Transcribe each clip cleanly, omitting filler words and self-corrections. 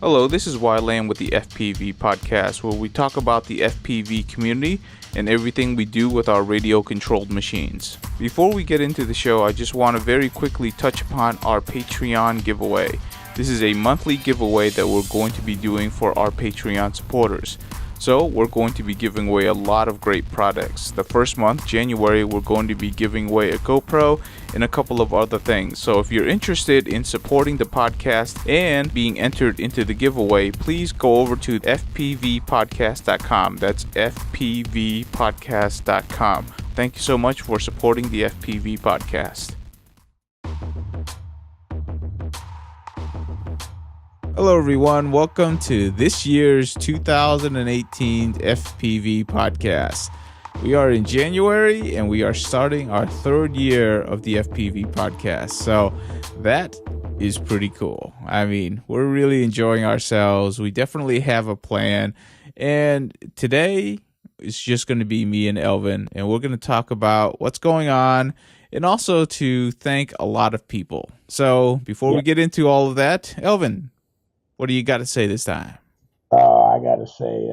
Hello, this is Wyland with the FPV Podcast, where we talk about the FPV community and everything we do with our radio-controlled machines. Before we get into the show, I just want to very quickly touch upon our Patreon giveaway. This is a monthly giveaway that we're going to be doing for our Patreon supporters. So we're going to be giving away a lot of great products. The first month, January, we're going to be giving away a GoPro and a couple of other things. So if you're interested in supporting the podcast and being entered into the giveaway, please go over to fpvpodcast.com. That's fpvpodcast.com. Thank you so much for supporting the FPV podcast. Hello everyone, welcome to this year's 2018 FPV podcast. We are in January and we are starting our third year of the FPV podcast. So that is pretty cool. I mean, we're really enjoying ourselves. We definitely have a plan. And today it's just going to be me and Elvan, and we're going to talk about what's going on and also to thank a lot of people. So before we get into all of that, Elvan, what do you got to say this time? I got to say,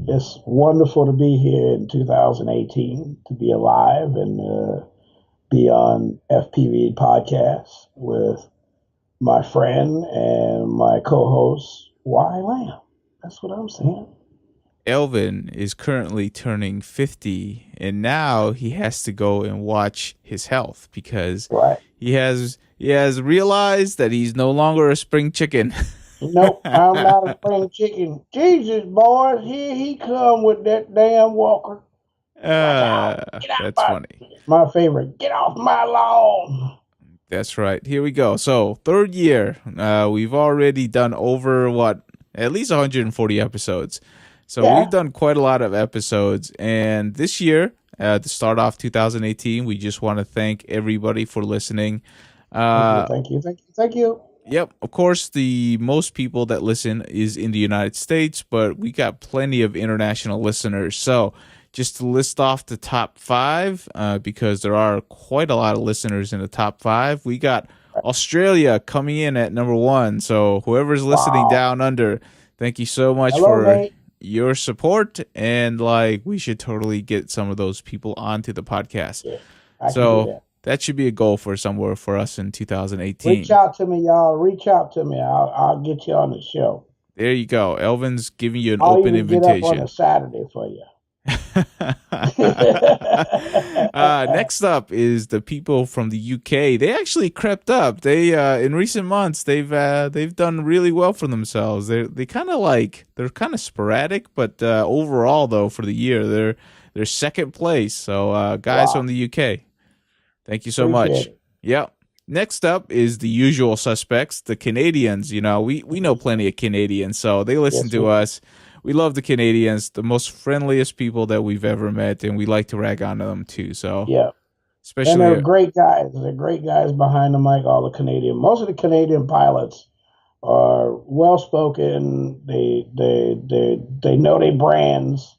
it's wonderful to be here in 2018, to be alive and be on FPV Podcast with my friend and my co-host, Wai Lamb. That's what I'm saying. Elvan is currently turning 50, and now he has to go and watch his health because he has realized that he's no longer a spring chicken. Nope, I'm not a spring chicken. Jesus, boys, here he come with that damn walker. That's funny. My favorite. Get off my lawn. That's right. Here we go. So, third year. We've already done over, at least 140 episodes. So we've done quite a lot of episodes, and this year, to start off 2018, we just want to thank everybody for listening. Thank you. Yep, of course, the most people that listen is in the United States, but we got plenty of international listeners. So just to list off the top 5, because there are quite a lot of listeners in the top 5, we got Australia coming in at number 1. So whoever's listening down under, thank you so much for your support, and we should totally get some of those people onto the podcast. Yeah, so that should be a goal for somewhere for us in 2018. Reach out to me, y'all. Reach out to me. I'll get you on the show. There you go. Elvan's giving you an open invitation. Get up on a Saturday for you. Next up is the people from the UK. They actually crept up. They in recent months they've done really well for themselves. They're kind of sporadic, but overall though for the year they're second place. So guys from the UK, thank you so much. Yep. Next up is the usual suspects, the Canadians. You know, we know plenty of Canadians, so they listen to us. We love the Canadians, the most friendliest people that we've ever met, and we like to rag on them too. So especially, and they're great guys. They're great guys behind the mic. All the Canadian, most of the Canadian pilots are well spoken. They know their brands.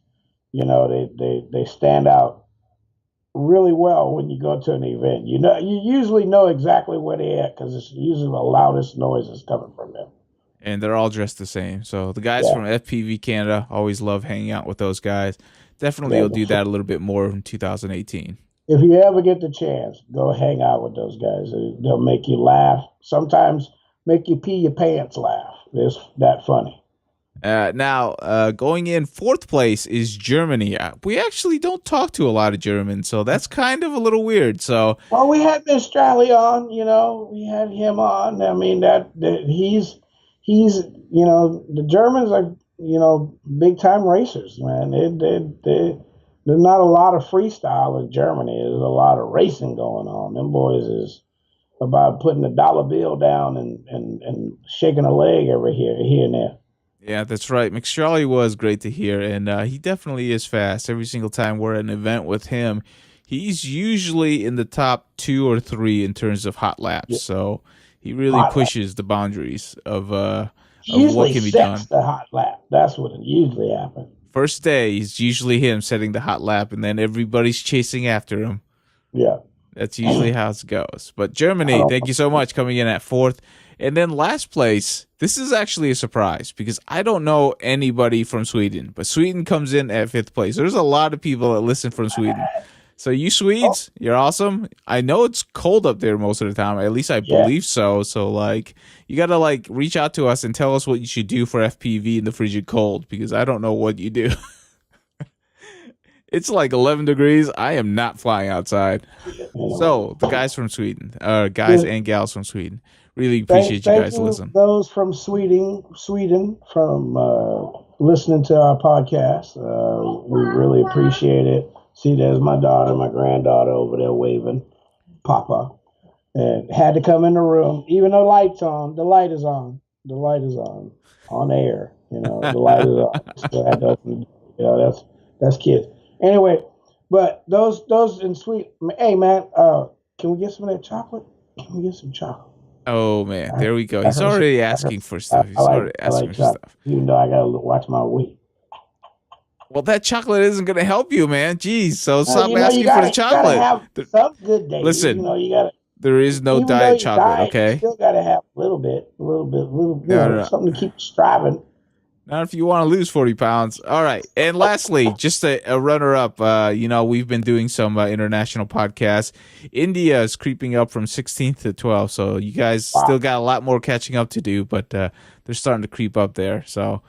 You know, they stand out really well when you go to an event. You know, you usually know exactly where they're at because it's usually the loudest noise is coming from them. And they're all dressed the same. So the guys from FPV Canada, always love hanging out with those guys. Definitely will do that a little bit more in 2018. If you ever get the chance, go hang out with those guys. They'll make you laugh. Sometimes make you pee your pants laugh. It's that funny. Now, going in 4th place is Germany. We actually don't talk to a lot of Germans, so that's kind of a little weird. So, well, we had Mr. Strally on. You know, we had him on. I mean, he's the Germans are big time racers, man. There's not a lot of freestyle in Germany. There's a lot of racing going on. Them boys is about putting a dollar bill down and shaking a leg every here and there. Yeah, that's right. McStrally was great to hear, and he definitely is fast. Every single time we're at an event with him, he's usually in the top 2 or 3 in terms of hot laps. Yeah. So he really pushes the boundaries of what can be done. The hot lap. That's what usually happens. First day is usually him setting the hot lap, and then everybody's chasing after him. Yeah. That's usually how it goes. But Germany, thank you so much, coming in at 4th. And then last place, this is actually a surprise because I don't know anybody from Sweden, but Sweden comes in at 5th place. There's a lot of people that listen from Sweden. So you Swedes, you're awesome. I know it's cold up there most of the time. At least I believe so. So like you got to like reach out to us and tell us what you should do for FPV in the frigid cold because I don't know what you do. It's like 11 degrees. I am not flying outside. So the guys from Sweden, guys and gals from Sweden, really appreciate you guys listening. Those from Sweden from listening to our podcast. We really appreciate it. See, there's my daughter, my granddaughter over there waving, Papa. And had to come in the room, even though light's on, the light is on. The light is on air. You know, the light is on. So I had to open, you know, that's kids. Anyway, but those in Sweden, hey man, can we get some of that chocolate? Can we get some chocolate? Oh man, there we go. He's already asking for stuff. He's already asking for stuff. Even though I gotta watch my weight. Well, that chocolate isn't going to help you, man. Jeez, so stop asking for the chocolate. Have some good days. Listen, you know, you gotta. There is no diet chocolate, okay? You still gotta have a little bit, something to keep striving. Not if you want to lose 40 pounds. All right. And lastly, just a runner-up, we've been doing some international podcasts. India is creeping up from 16th to 12th, so you guys still got a lot more catching up to do, but they're starting to creep up there. So,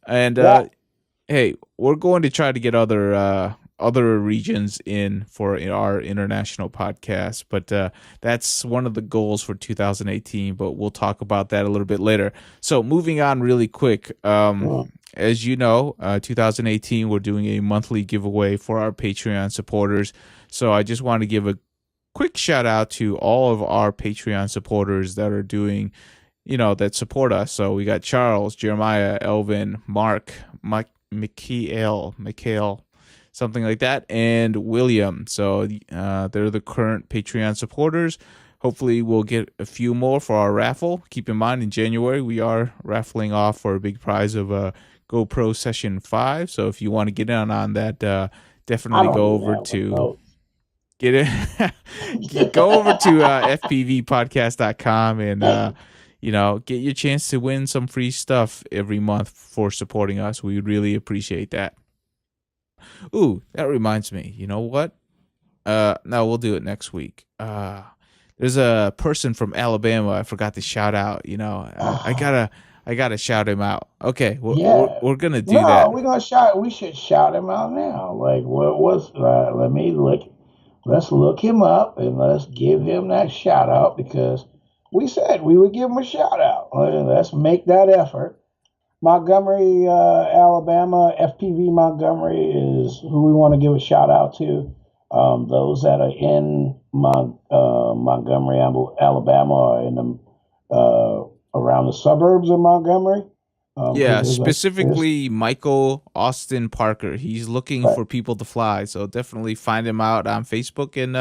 and hey, we're going to try to get other regions in for our international podcast, but that's one of the goals for 2018, but we'll talk about that a little bit later. So moving on really quick, as you know, 2018, we're doing a monthly giveaway for our Patreon supporters. So I just want to give a quick shout out to all of our Patreon supporters that are doing, that support us. So we got Charles, Jeremiah, Elvin, Mark, Mikhail, something like that, and William. So they're the current Patreon supporters. Hopefully we'll get a few more for our raffle. Keep in mind, in January, we are raffling off for a big prize of a GoPro Session 5. So if you want to get in on that, definitely go over to fpvpodcast.com and get your chance to win some free stuff every month for supporting us. We really appreciate that. Ooh, that reminds me. You know what? No, we'll do it next week. There's a person from Alabama I forgot to shout out. I gotta shout him out. Okay, we're gonna do that. No, we're gonna shout. We should shout him out now. Like, what was? Let's look him up and let's give him that shout out because we said we would give him a shout out. Let's make that effort. Montgomery, Alabama, FPV Montgomery is who we want to give a shout out to. Those that are in Montgomery, Alabama, or in the around the suburbs of Montgomery. Specifically Michael Austin Parker. He's looking for people to fly, so definitely find him out on Facebook and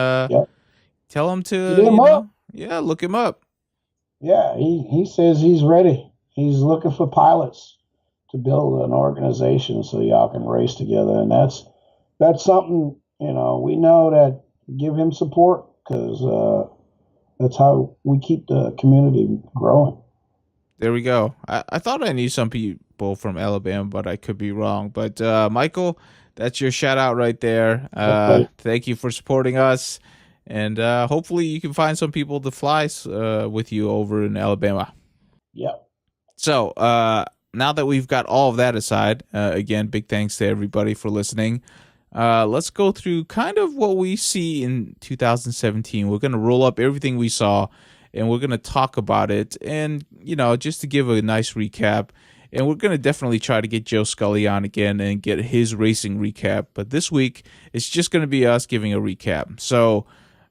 tell him to look him up. Yeah, he says he's ready. He's looking for pilots to build an organization so y'all can race together, and that's something we know that give him support because that's how we keep the community growing. There we go. I thought I knew some people from Alabama, but I could be wrong. But Michael, that's your shout out right there. Thank you for supporting us, and hopefully you can find some people to fly with you over in Alabama. Yep. So now that we've got all of that aside, again, big thanks to everybody for listening. Let's go through kind of what we see in 2017. We're going to roll up everything we saw, and we're going to talk about it, and, just to give a nice recap. And we're going to definitely try to get Joe Scully on again and get his racing recap. But this week, it's just going to be us giving a recap. So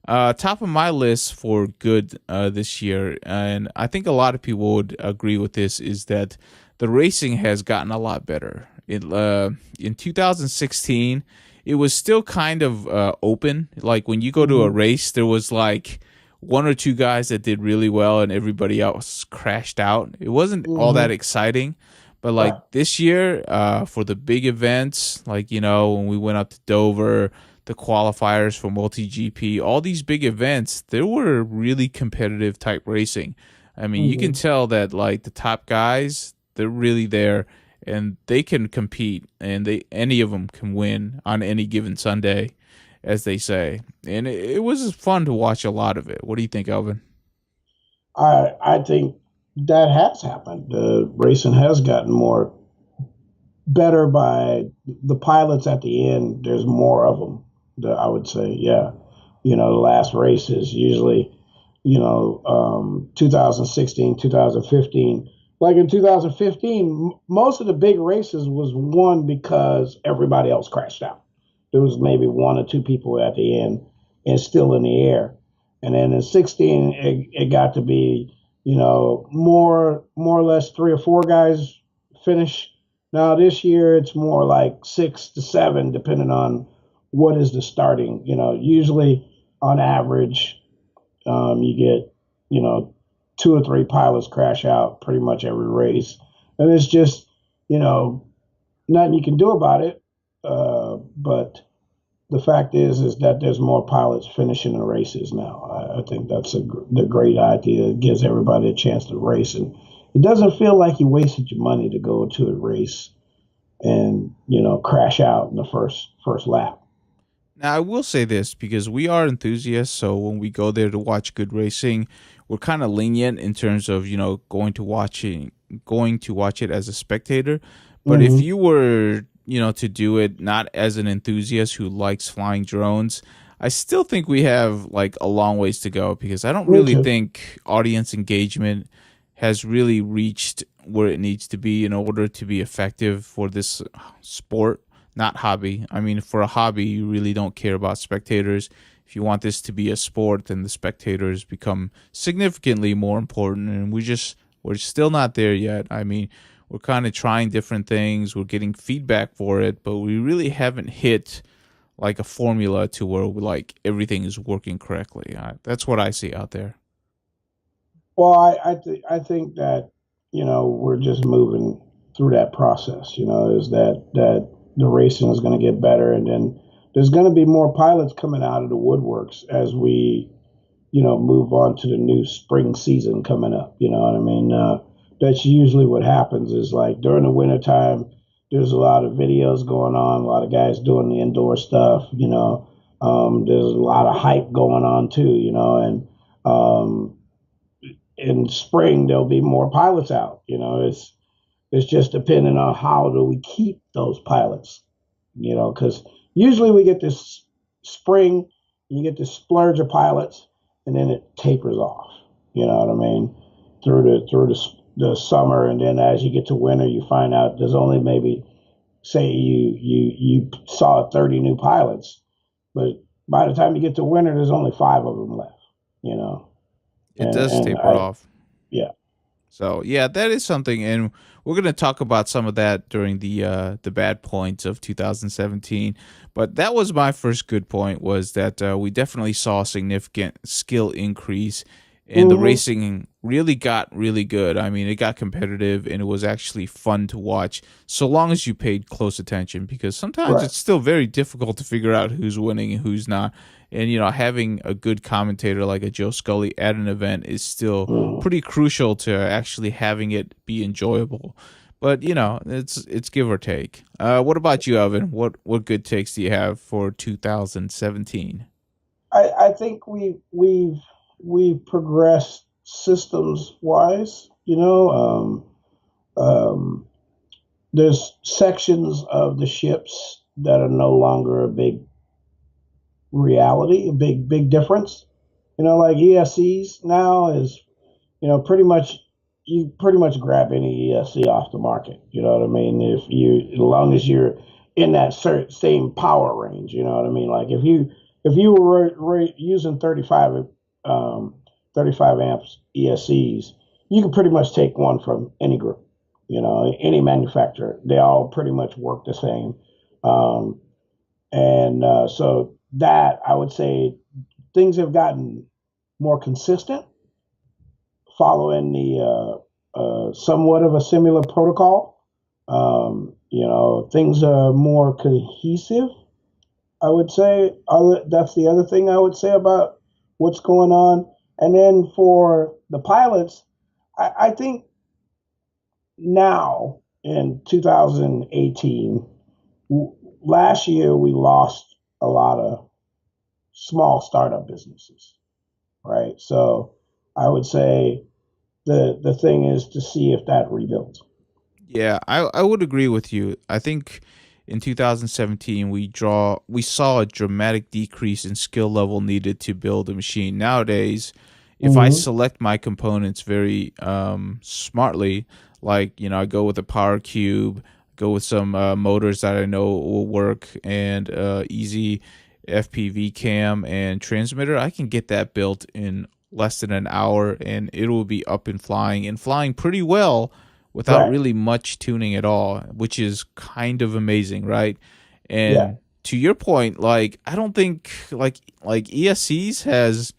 top of my list for good this year, and I think a lot of people would agree with this, is that the racing has gotten a lot better. In 2016, it was still kind of open. Like when you go to a race, there was like one or two guys that did really well and everybody else crashed out. It wasn't all that exciting. But like this year, for the big events, like, when we went up to Dover, the qualifiers for MultiGP, all these big events, there were really competitive type racing. I mean, you can tell that like the top guys, they're really there and they can compete and any of them can win on any given Sunday, as they say. And it was fun to watch a lot of it. What do you think, Elvin? I think that has happened. Racing has gotten more better by the pilots at the end. There's more of them. I would say, yeah. The last race is usually, 2016, 2015. Like in 2015, most of the big races was won because everybody else crashed out. There was maybe one or two people at the end and still in the air. And then in 16, it got to be, more or less three or four guys finish. Now this year it's more like 6 to 7, depending on what is the starting. Usually on average, you get, two or three pilots crash out pretty much every race, and it's just, nothing you can do about it. But the fact is that there's more pilots finishing the races now. I think that's the great idea. It gives everybody a chance to race, and it doesn't feel like you wasted your money to go to a race and crash out in the first lap. Now, I will say this because we are enthusiasts, so when we go there to watch good racing, we're kind of lenient in terms of going to watch it as a spectator. But if you were to do it not as an enthusiast who likes flying drones, I still think we have like a long ways to go because I don't really think audience engagement has really reached where it needs to be in order to be effective for this sport, not hobby. I mean, for a hobby, you really don't care about spectators. If you want this to be a sport, then the spectators become significantly more important, and we're still not there yet. I mean, we're kind of trying different things. We're getting feedback for it, but we really haven't hit like a formula to where like everything is working correctly. That's what I see out there. Well, I think that we're just moving through that process. Is that the racing is going to get better, and then there's going to be more pilots coming out of the woodworks as we move on to the new spring season coming up. You know what I mean? That's usually what happens is like during the wintertime, there's a lot of videos going on, a lot of guys doing the indoor stuff, there's a lot of hype going on too, and in spring there'll be more pilots out. It's just depending on how do we keep those pilots, because usually we get this spring, you get this splurge of pilots, and then it tapers off. You know what I mean? Through the summer, and then as you get to winter, you find out there's only maybe, say you saw 30 new pilots, but by the time you get to winter, there's only 5 of them left. It does taper off. Yeah. So yeah, that is something, and we're going to talk about some of that during the bad points of 2017. But that was my first good point, was that we definitely saw a significant skill increase, and the racing really got really good. I mean, it got competitive, and it was actually fun to watch, so long as you paid close attention, because sometimes it's still very difficult to figure out who's winning and who's not. And, having a good commentator like a Joe Scully at an event is still pretty crucial to actually having it be enjoyable. But, it's give or take. What about you, Elvin? What good takes do you have for 2017? I think we've progressed systems wise. There's sections of the ships that are no longer a big reality, a big difference. Like ESCs now is, pretty much you grab any ESC off the market. You know what I mean? As long as you're in that same power range, you know what I mean? Like if you were using 35 amps ESCs, you can pretty much take one from any group, any manufacturer. They all pretty much work the same. So that, I would say, things have gotten more consistent, following the somewhat of a similar protocol. Things are more cohesive, I would say. That's the other thing I would say about what's going on. And then for the pilots, I think now in 2018, last year we lost a lot of small startup businesses, right? So I would say the thing is to see if that rebuilds. Yeah, I would agree with you. I think in 2017 we saw a dramatic decrease in skill level needed to build a machine. Nowadays, if I Mm-hmm. select my components very smartly, like I go with a power cube, go with some motors that I know will work, and easy FPV cam and transmitter, I can get that built in less than an hour, and it will be up and flying pretty well without Right. really much tuning at all, which is kind of amazing, right? Yeah. And to your point, like I don't think like ESCs has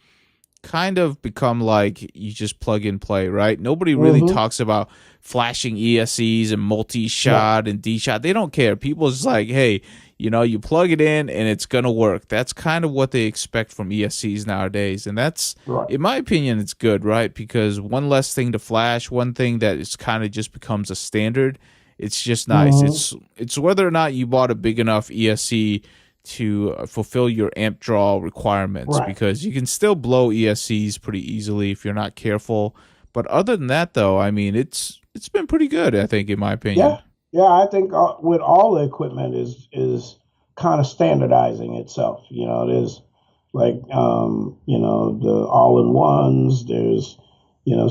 kind of become like you just plug and play, right? Nobody really Mm-hmm. talks about flashing ESCs and No. multi-shot and D-shot. They don't care. People just like, hey, you plug it in and it's gonna work. That's kind of what they expect from ESCs nowadays, and that's, Right. in my opinion, it's good, right? Because one less thing to flash, one thing that is kind of just becomes a standard. It's just nice. Mm-hmm. It's whether or not you bought a big enough ESC to fulfill your amp draw requirements, Right. because you can still blow ESCs pretty easily if you're not careful. But other than that, though, I mean, it's been pretty good, I think, in my Yeah. opinion. Yeah. I think with all the equipment is kind of standardizing itself. There's like the all-in-ones. There's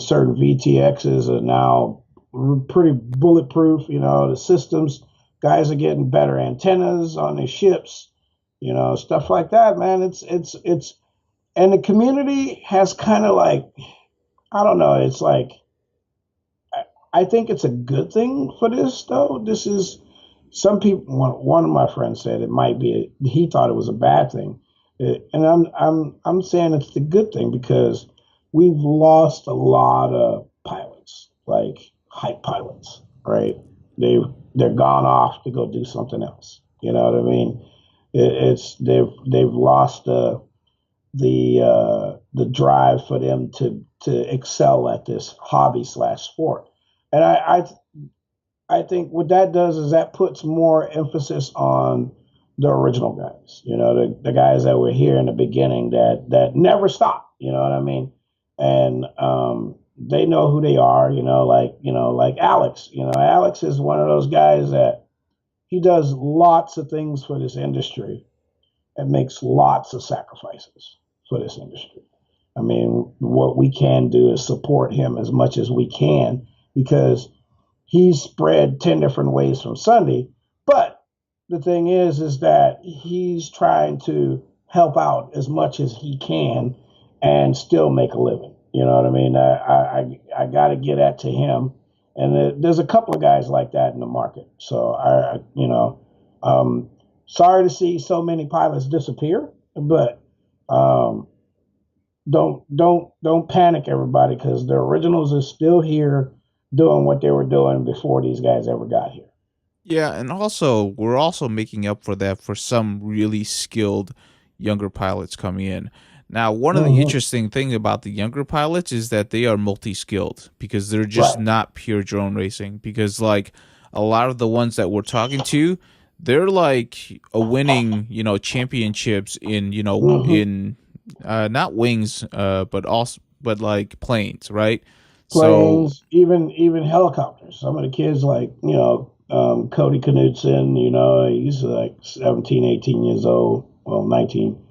certain VTXs are now pretty bulletproof. The systems, guys are getting better antennas on their ships. Stuff like that, man. It's and the community has kind of like, I don't know. It's like I think it's a good thing for this though. This is some people. One of my friends said it might be. He thought it was a bad thing, and I'm saying it's the good thing because we've lost a lot of pilots, like hype pilots, right? They're gone off to go do something else. You know what I mean? It's they've lost the drive for them to excel at this hobby slash sport. And I think what that does is that puts more emphasis on the original guys, the guys that were here in the beginning that never stopped, you know what I mean? And they know who they are, like Alex. Alex is one of those guys that he does lots of things for this industry and makes lots of sacrifices for this industry. I mean, what we can do is support him as much as we can because he's spread 10 different ways from Sunday. But the thing is that he's trying to help out as much as he can and still make a living. You know what I mean? I got to get that to him. And there's a couple of guys like that in the market. So um, sorry to see so many pilots disappear, but um, don't panic, everybody, because the originals are still here doing what they were doing before these guys ever got here. Yeah, and also we're also making up for that for some really skilled younger pilots coming in. Now, one of the Mm-hmm. interesting things about the younger pilots is that they are multi-skilled because they're just Right. not pure drone racing. Because like a lot of the ones that we're talking to, they're like winning, championships in, Mm-hmm. not wings, but like planes, right? So Planes, even helicopters. Some of the kids, like Cody Knudsen, he's like 17, 18 years old, well, 19,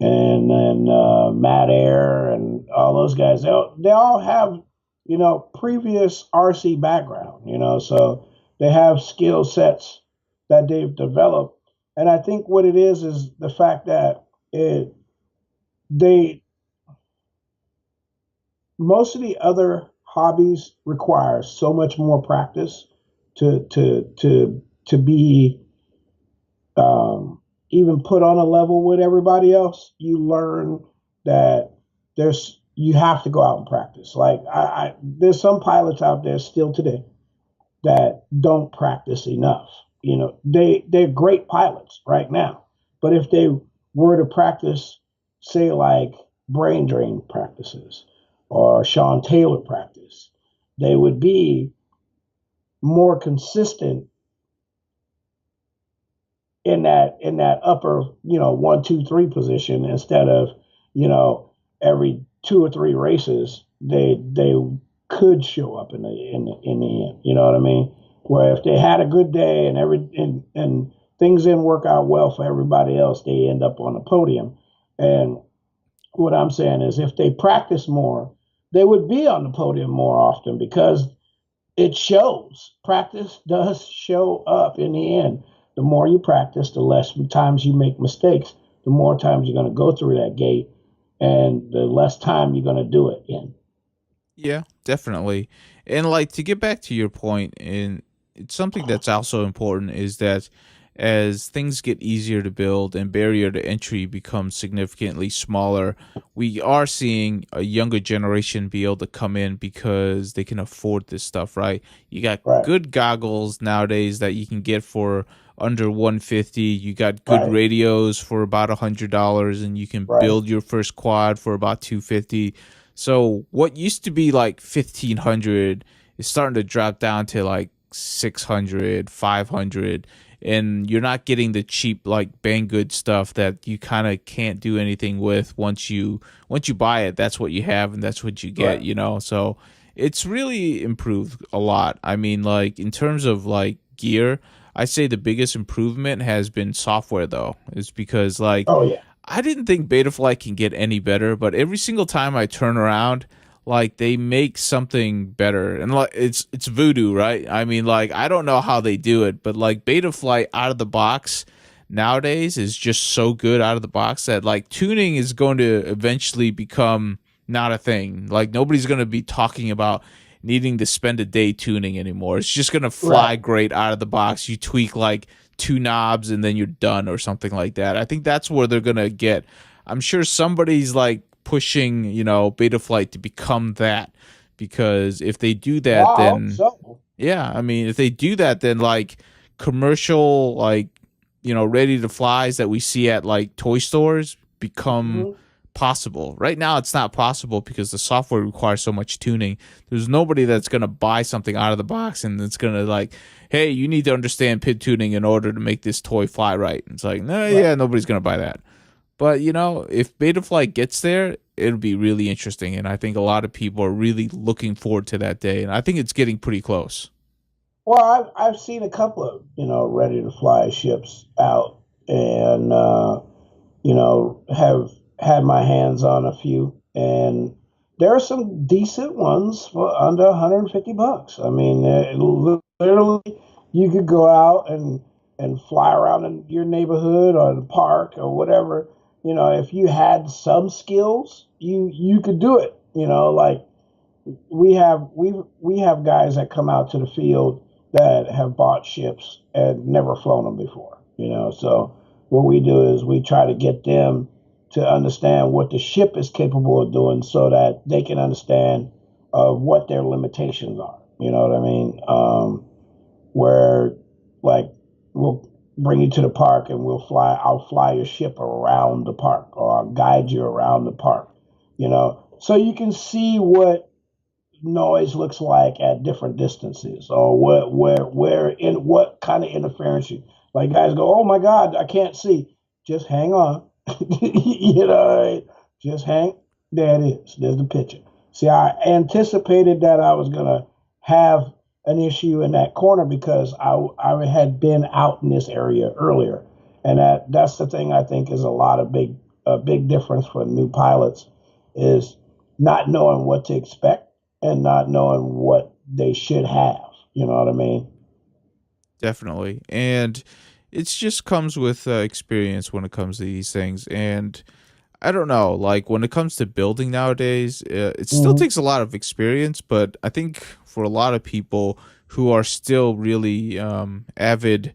and then Matt Air and all those guys. They all have previous RC background. So they have skill sets that they've developed, and I think what it is the fact that they most of the other hobbies require so much more practice to be even put on a level with everybody else. You learn that you have to go out and practice. Like there's some pilots out there still today that don't practice enough. They're great pilots right now, but if they were to practice, say like brain drain practices or Sean Taylor practice, they would be more consistent in that upper, 1, 2, 3 position instead of, every 2 or 3 races they could show up in the end. You know what I mean? Where if they had a good day and things didn't work out well for everybody else, they end up on the podium. And what I'm saying is, if they practice more, they would be on the podium more often because it shows. Practice does show up in the end. The more you practice, the less times you make mistakes, the more times you're going to go through that gate, and the less time you're going to do it in. Yeah, definitely. And like to get back to your point, and it's something that's also important is that as things get easier to build and barrier to entry becomes significantly smaller, we are seeing a younger generation be able to come in because they can afford this stuff, right? You got Right, good goggles nowadays that you can get for under 150. You got good right, radios for about $100, and you can right, build your first quad for about 250. So what used to be like 1,500 is starting to drop down to like 600, 500, and you're not getting the cheap like Banggood stuff that you kind of can't do anything with once you buy it. That's what you have and that's what you right. get. So it's really improved a lot. I mean, like in terms of like gear, I say the biggest improvement has been software though. It's because like Oh yeah, I didn't think Betaflight can get any better, but every single time I turn around, like they make something better, and like it's voodoo, right? I mean, like I don't know how they do it, but like Betaflight out of the box nowadays is just so good out of the box that like tuning is going to eventually become not a thing. Like nobody's going to be talking about needing to spend a day tuning anymore. It's just going to right. fly great out of the box. You tweak like two knobs and then you're done or something like that. I think that's where they're going to get. I'm sure somebody's like pushing, Betaflight to become that, because if they do Well, that, I hope then so. yeah, I mean, if they do that, then like commercial, like, ready to flies that we see at like toy stores become Mhm. possible. Right now, it's not possible because the software requires so much tuning. There's nobody that's going to buy something out of the box and it's going to like, hey, you need to understand pid tuning in order to make this toy fly right. It's like, no, Right. yeah, nobody's going to buy that. But, if Betaflight gets there, it'll be really interesting. And I think a lot of people are really looking forward to that day. And I think it's getting pretty close. Well, I've seen a couple of ready to fly ships out, and have had my hands on a few, and there are some decent ones for under $150. I mean, literally, you could go out and fly around in your neighborhood or the park or whatever. If you had some skills, you could do it. Like we have guys that come out to the field that have bought ships and never flown them before. So what we do is we try to get them to understand what the ship is capable of doing, so that they can understand what their limitations are. You know what I mean? Where like we'll bring you to the park and I'll fly your ship around the park, or I'll guide you around the park. So you can see what noise looks like at different distances, or where in what kind of interference like guys go, oh my god, I can't see. Just hang on. Just hang. There it is. There's the picture. See, I anticipated that I was gonna have an issue in that corner because I had been out in this area earlier, and that's the thing I think is a big difference for new pilots, is not knowing what to expect and not knowing what they should have. You know what I mean? Definitely. And it just comes with experience when it comes to these things. And I don't know, like when it comes to building nowadays, it still Mm-hmm. takes a lot of experience, but I think for a lot of people who are still really avid,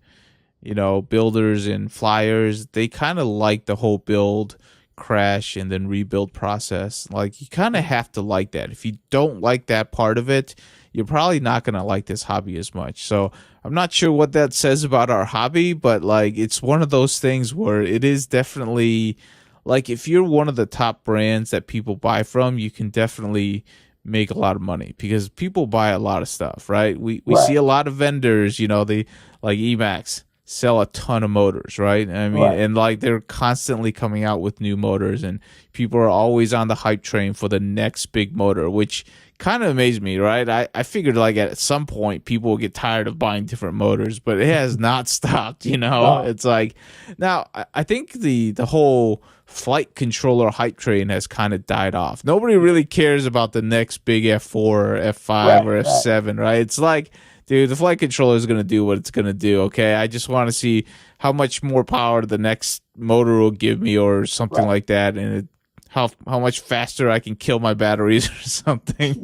builders and flyers, they kind of like the whole build, crash, and then rebuild process. Like you kind of have to like that. If you don't like that part of it, you're probably not going to like this hobby as much. So I'm not sure what that says about our hobby, but like it's one of those things where it is definitely like if you're one of the top brands that people buy from, you can definitely make a lot of money because people buy a lot of stuff, right? We Right. see a lot of vendors, they like Emax sell a ton of motors, right? I mean, Right. and like they're constantly coming out with new motors, and people are always on the hype train for the next big motor, which kind of amazed me, right? I figured like at some point people will get tired of buying different motors, but it has not stopped, No. It's like now I think the whole flight controller hype train has kind of died off. Nobody really cares about the next big F4 or F5 or Right. F7, right? It's like, dude, the flight controller is going to do what it's going to do, okay? I just want to see how much more power the next motor will give me or something Right. like that, and how much faster I can kill my batteries or something.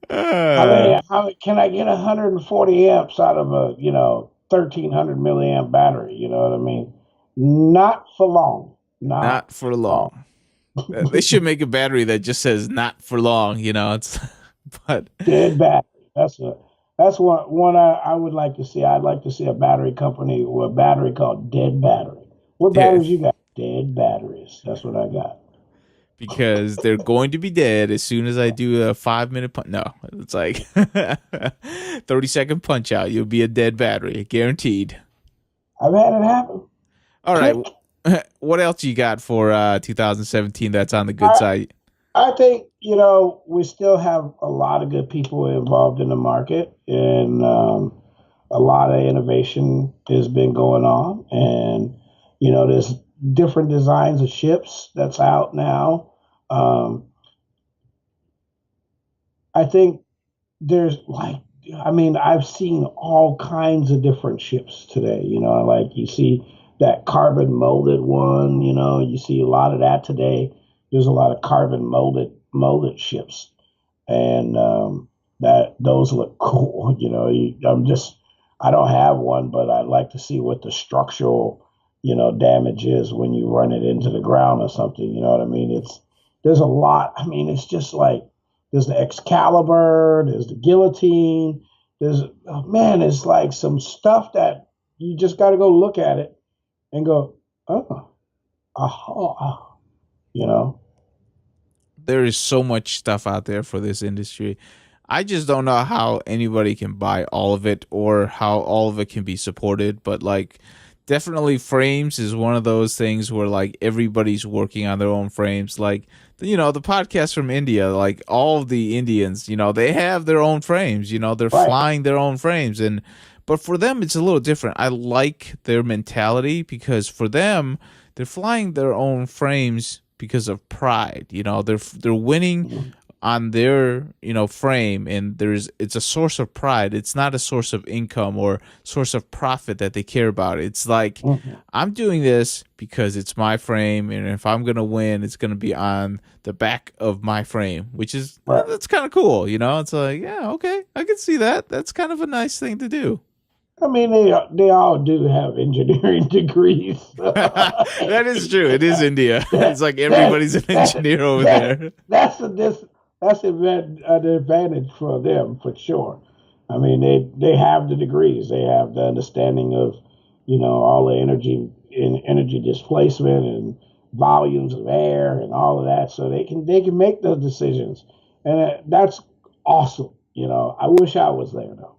How can I get 140 amps out of a 1300 milliamp battery? You know what I mean? Not for long. Not Not for long. long. They should make a battery that just says "not for long." It's but Dead battery. That's one I would like to see. I'd like to see a battery company with a battery called Dead Battery. What yeah, batteries you got? Dead batteries. That's what I got. because they're going to be dead as soon as I do a 5-minute punch. No, it's like 30-second punch out. You'll be a dead battery, guaranteed. I've had it happen. All right. Click. What else you got for 2017 that's on the good I, side? I think, we still have a lot of good people involved in the market, and a lot of innovation has been going on. And, there's different designs of ships that's out now. I think there's I've seen all kinds of different ships today. Like you see that carbon molded one, you see a lot of that today. There's a lot of carbon molded ships, and that those look cool. I don't have one, but I'd like to see what the structural, damage is when you run it into the ground or something. You know what I mean? There's a lot. I mean, it's just like there's the Excalibur, there's the guillotine, it's like some stuff that you just got to go look at it and go, oh, aha, you know. There is so much stuff out there for this industry. I just don't know how anybody can buy all of it or how all of it can be supported. But like, definitely frames is one of those things where like everybody's working on their own frames. Like, the podcast from India, like all of the Indians, they have their own frames, they're Right. flying their own frames. But for them, it's a little different. I like their mentality because for them, they're flying their own frames because of pride. They're winning on their frame, and it's a source of pride. It's not a source of income or source of profit that they care about. It's like, I'm doing this because it's my frame, and if I'm gonna win, it's gonna be on the back of my frame, which is Right. that's kind of cool. It's like, yeah, okay, I can see that. That's kind of a nice thing to do. I mean, they all do have engineering degrees. That is true. It is India. It's like everybody's an engineer over there. That's an advantage for them for sure. I mean, they have the degrees. They have the understanding of all the energy displacement and volumes of air and all of that, so they can make those decisions, and that's awesome. I wish I was there though.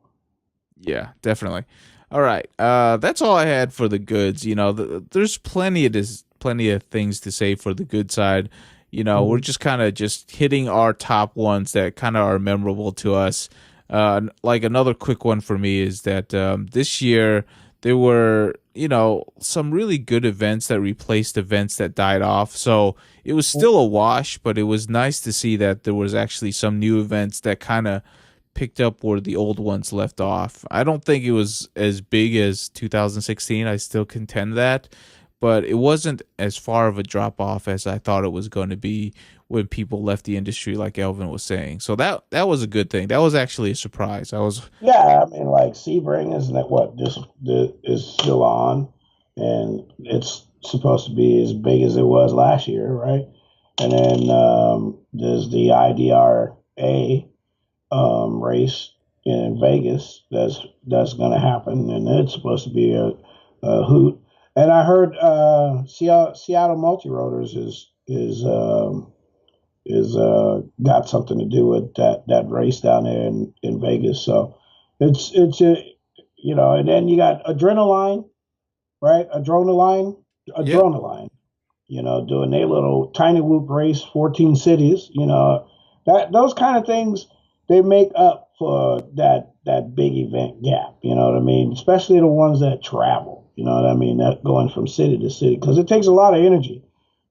Yeah, definitely. All right. That's all I had for the goods. There's plenty of things to say for the good side. We're just kind of just hitting our top ones that kind of are memorable to us. Like another quick one for me is that this year there were, some really good events that replaced events that died off. So it was still a wash, but it was nice to see that there was actually some new events that kind of picked up where the old ones left off. I don't think it was as big as 2016. I still contend that, but it wasn't as far of a drop off as I thought it was going to be when people left the industry, like Elvin was saying. So that was a good thing. That was actually a surprise. Yeah, I mean, like Sebring isn't that what just is still on, and it's supposed to be as big as it was last year, right? And then there's the IDRA race in Vegas that's going to happen, and it's supposed to be a hoot. And I heard Seattle Multirotors is is got something to do with that race down there in Vegas. So it's and then you got Adrenaline, right? Yep. Adrenaline, doing their little tiny whoop race, 14 cities, that those kind of things they make up for that big event gap, you know what I mean? Especially the ones that travel, you know what I mean? That going from city to city because it takes a lot of energy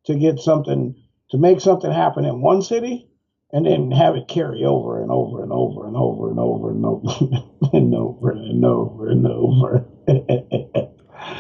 to get something to make something happen in one city and then have it carry over and over and over and over and over and over and over and over and over.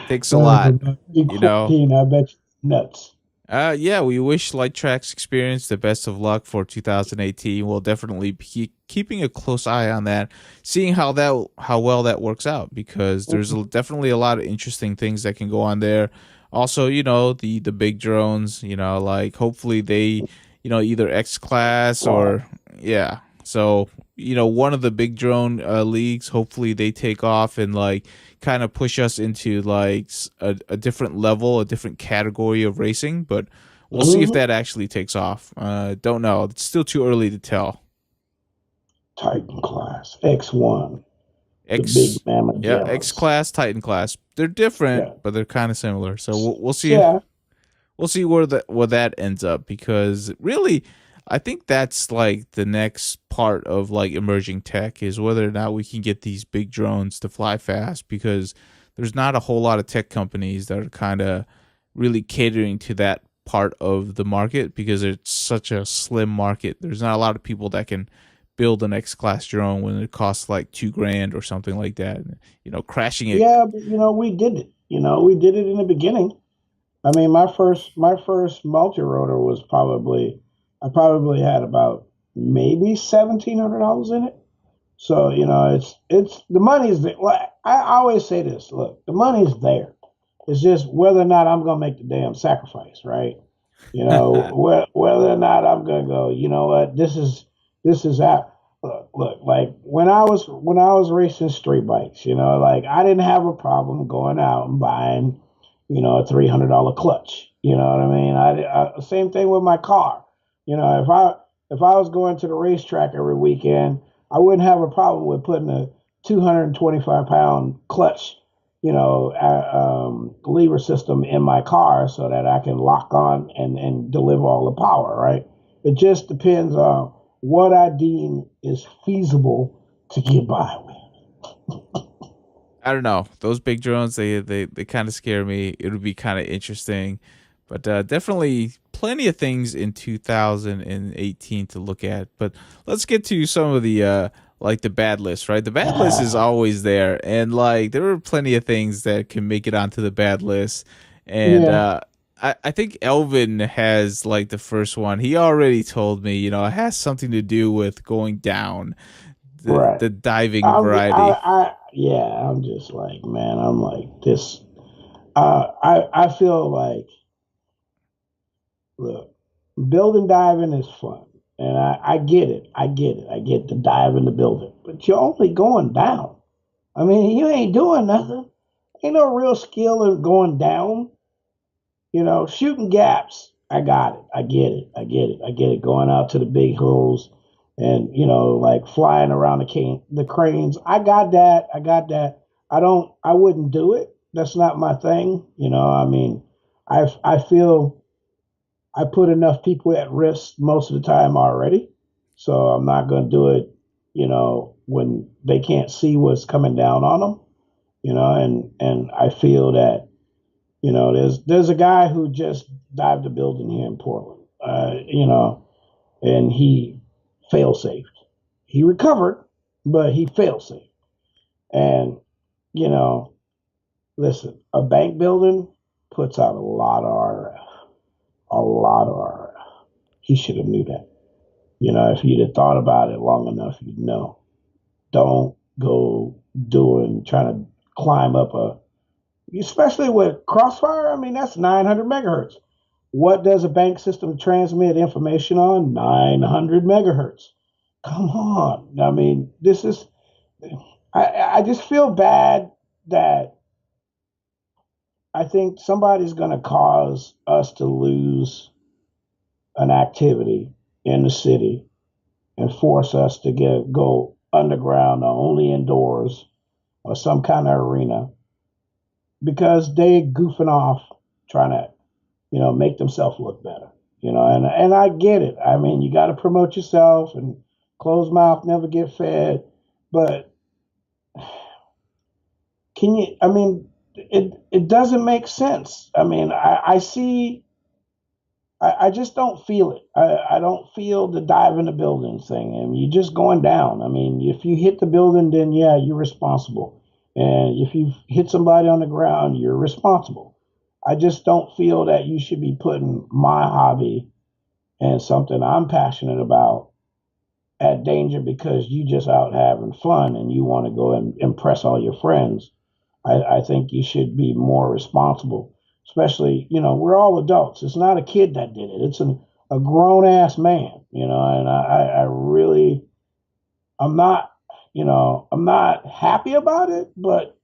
Takes a Oh, lot, you know. 14, I bet you nuts. Yeah, we wish Light Tracks Experience the best of luck for 2018. We'll definitely be keeping a close eye on that, seeing how well that works out because there's definitely a lot of interesting things that can go on there. Also, the big drones, like hopefully they, either X class or yeah. So, one of the big drone leagues, hopefully they take off and like kind of push us into like a different level, a different category of racing. But we'll see if Mm-hmm. that actually takes off. Don't know. It's still too early to tell. Titan class, X1, the big X, mamma yeah, X jammas. class, Titan class. They're different, Yeah. but they're kind of similar. So we'll see. Yeah. We'll see where that ends up because really, I think that's like the next part of like emerging tech is whether or not we can get these big drones to fly fast because there's not a whole lot of tech companies that are kind of really catering to that part of the market because it's such a slim market. There's not a lot of people that can build an X class drone when it costs like $2,000 or something like that. Crashing it. Yeah, but we did it. We did it in the beginning. I mean, my first multi-rotor was I probably had about maybe $1,700 in it. So, it's the money's there. Well, I always say this, look, the money's there. It's just whether or not I'm gonna make the damn sacrifice, right? Whether or not I'm gonna go, you know what, this is out. Look, like when I was racing street bikes, like I didn't have a problem going out and buying, a $300 clutch. You know what I mean? Same thing with my car. If I was going to the racetrack every weekend, I wouldn't have a problem with putting a 225-pound clutch, lever system in my car so that I can lock on and deliver all the power, right? It just depends on what I deem is feasible to get by with. I don't know. Those big drones, they kind of scare me. It would be kind of interesting, but definitely plenty of things in 2018 to look at. But let's get to some of the like the bad list, right? The bad list is always there, and like there are plenty of things that can make it onto the bad list. And Yeah, I think Elvin has like the first one. He already told me, it has something to do with going down right. the diving variety. Yeah, I'm just like, man, I'm like this. I feel like, look, building diving is fun, and I get it. I get it. I get the dive in the building, but you're only going down. I mean, you ain't doing nothing. Ain't no real skill in going down. Shooting gaps. I got it. I get it. I get it. I get it. Going out to the big holes and like flying around the cranes. I got that. I got that. I wouldn't do it. That's not my thing. I mean, I feel I put enough people at risk most of the time already. So I'm not going to do it, when they can't see what's coming down on them, and I feel that, there's a guy who just dived a building here in Portland, and he fail safed. He recovered, but he fail safed. And, you know, listen, a bank building puts out a lot of RF, a lot of RF. He should have knew that. If you'd have thought about it long enough, you'd know. Don't go trying to climb up especially with Crossfire. I mean, that's 900 megahertz. What does a bank system transmit information on? 900 megahertz. Come on. I mean, I just feel bad that I think somebody's going to cause us to lose an activity in the city and force us to go underground or only indoors or some kind of arena because they goofing off trying to, make themselves look better. And I get it. I mean, you got to promote yourself, and closed mouth never get fed. But can you? I mean, it doesn't make sense. I mean, I see. I just don't feel it. I don't feel the dive in the building thing. I mean, you're just going down. I mean, if you hit the building, then yeah, you're responsible. And if you hit somebody on the ground, you're responsible. I just don't feel that you should be putting my hobby and something I'm passionate about at danger because you just out having fun and you want to go and impress all your friends. I think you should be more responsible, especially, we're all adults. It's not a kid that did it. It's a grown ass man, and I really, I'm not, I'm not happy about it, but,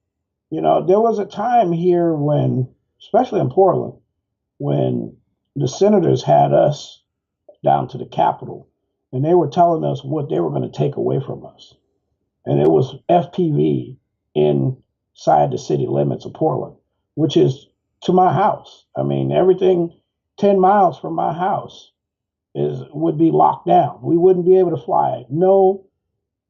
there was a time here when, especially in Portland, when the senators had us down to the Capitol and they were telling us what they were going to take away from us. And it was FPV inside the city limits of Portland, which is to my house. I mean, everything 10 miles from my house would be locked down. We wouldn't be able to fly. No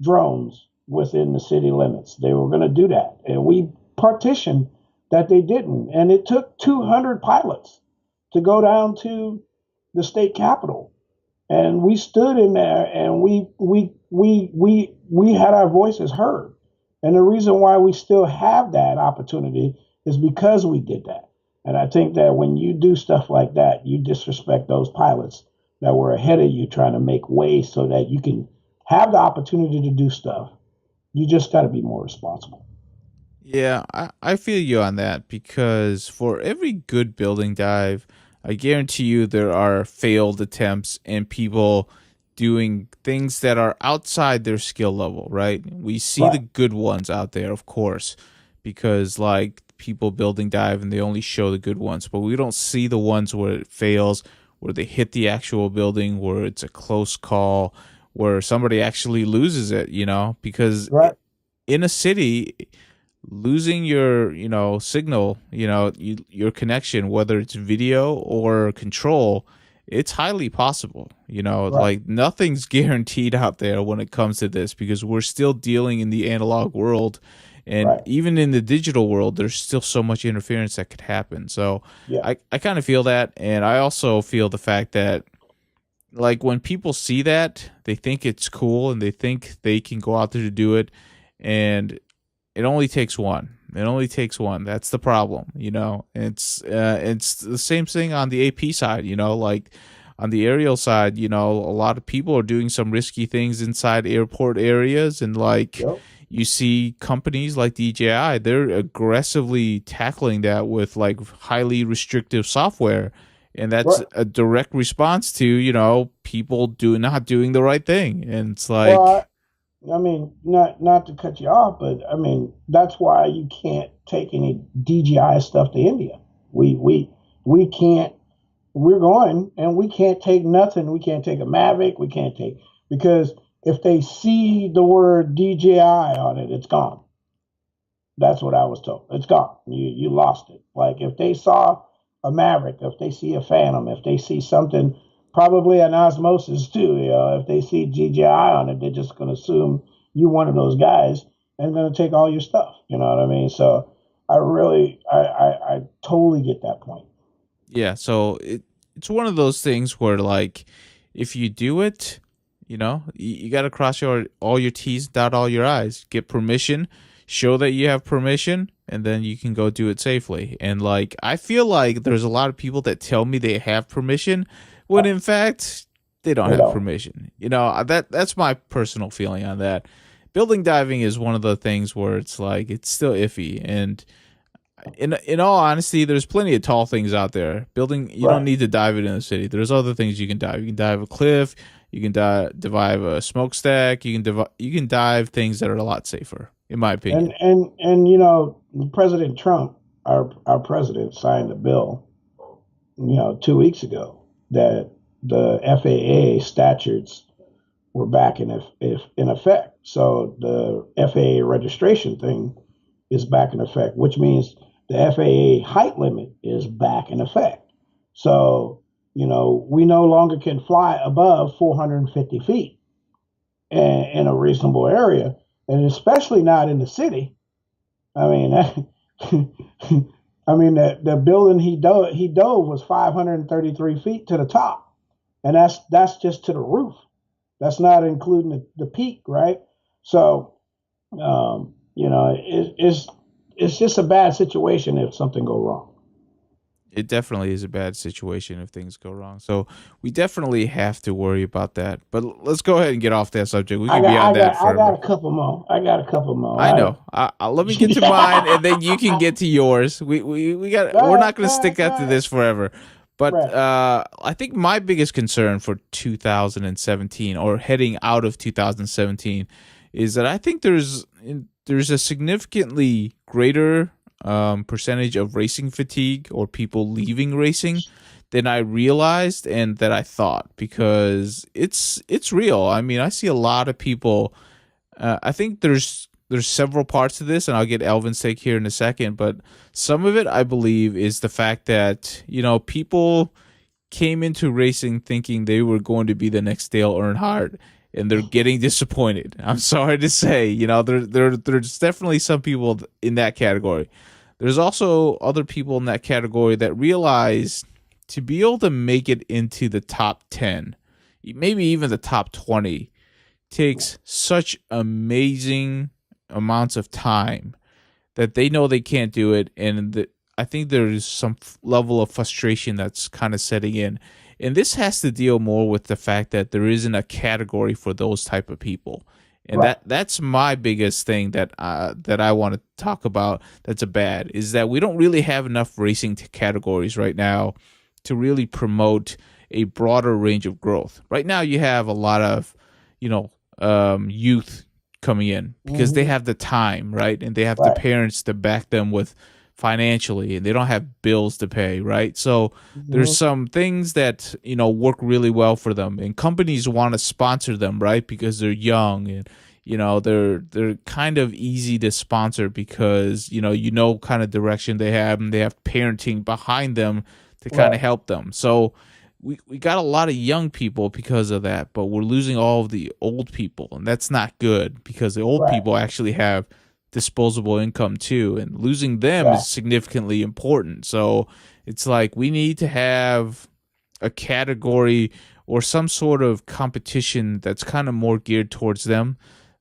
drones within the city limits. They were going to do that. And we partitioned that they didn't. And it took 200 pilots to go down to the state capitol. And we stood in there and we had our voices heard. And the reason why we still have that opportunity is because we did that. And I think that when you do stuff like that, you disrespect those pilots that were ahead of you trying to make way so that you can have the opportunity to do stuff. You just got to be more responsible. Yeah, I feel you on that because for every good building dive, I guarantee you there are failed attempts and people doing things that are outside their skill level, right? We see the Right. good ones out there, of course, because like people building dive and they only show the good ones, but we don't see the ones where it fails, where they hit the actual building, where it's a close call, where somebody actually loses it, because Right. in a city losing your signal, your connection, whether it's video or control, it's highly possible. Right. Like nothing's guaranteed out there when it comes to this because we're still dealing in the analog world, and Right. even in the digital world there's still so much interference that could happen. So Yeah. I kind of feel that, and I also feel the fact that like when people see that, they think it's cool and they think they can go out there to do it, and it only takes one. It only takes one. That's the problem. It's the same thing on the AP side. Like on the aerial side, a lot of people are doing some risky things inside airport areas, and like Yep. you see companies like DJI, they're aggressively tackling that with like highly restrictive software, and that's Right. a direct response to people not doing the right thing, and it's Well, like I mean, not to cut you off, but I mean that's why you can't take any DJI stuff to India. We can't. We're going, and we can't take nothing. We can't take a Mavic. We can't take because if they see the word DJI on it, it's gone. That's what I was told. It's gone. You lost it. Like if they saw a Maverick, if they see a Phantom, if they see something, probably an Osmosis too. If they see DJI on it, they're just going to assume you one of those guys and going to take all your stuff. You know what I mean? So I totally get that point. yeah, so it's one of those things where like if you do it, you got to cross all your T's, dot all your I's, get permission, show that you have permission, and then you can go do it safely. And like I feel like there's a lot of people that tell me they have permission when in fact they don't You have know, permission. That's my personal feeling on that. Building diving is one of the things where it's like it's still iffy, and in all honesty, there's plenty of tall things out there. Building, you don't right? need to dive it in the city. There's other things you can dive. You can dive a cliff. You can dive a smokestack. You can dive things that are a lot safer, in my opinion. And President Trump, our president, signed a bill, 2 weeks ago that the FAA statutes were back in effect. So the FAA registration thing is back in effect, which means the FAA height limit is back in effect. So, we no longer can fly above 450 feet in a reasonable area, and especially not in the city. I mean, the building he dove was 533 feet to the top, and that's just to the roof. That's not including the peak, right? So, it's just a bad situation if something go wrong. It definitely is a bad situation if things go wrong. So we definitely have to worry about that. But let's go ahead and get off that subject. We can be on that forever. I got a couple more. I know. Let me get to mine, and then you can get to yours. We're not going to stick after this forever. But I think my biggest concern for 2017 or heading out of 2017 is that I think there's a significantly greater percentage of racing fatigue or people leaving racing than I realized and that I thought, because it's real. I mean, I see a lot of people. I think there's several parts to this, and I'll get Elvin's take here in a second, but some of it I believe is the fact that, people came into racing thinking they were going to be the next Dale Earnhardt, and they're getting disappointed. I'm sorry to say, there's definitely some people in that category. There's also other people in that category that realize to be able to make it into the top 10, maybe even the top 20, takes such amazing amounts of time that they know they can't do it. And I think there's some level of frustration that's kind of setting in. And this has to deal more with the fact that there isn't a category for those type of people. And that's my biggest thing that I want to talk about that's bad, is that we don't really have enough racing categories right now to really promote a broader range of growth. Right now you have a lot of, youth coming in because they have the time, right? And they have the parents to back them with financially, and they don't have bills to pay, right? So there's some things that, work really well for them, and companies want to sponsor them, right? Because they're young and, they're kind of easy to sponsor because, kind of direction they have, and they have parenting behind them to kind of help them. So we got a lot of young people because of that, but we're losing all of the old people, and that's not good because the old people actually have disposable income too, and losing them is significantly important. So it's like we need to have a category or some sort of competition that's kind of more geared towards them,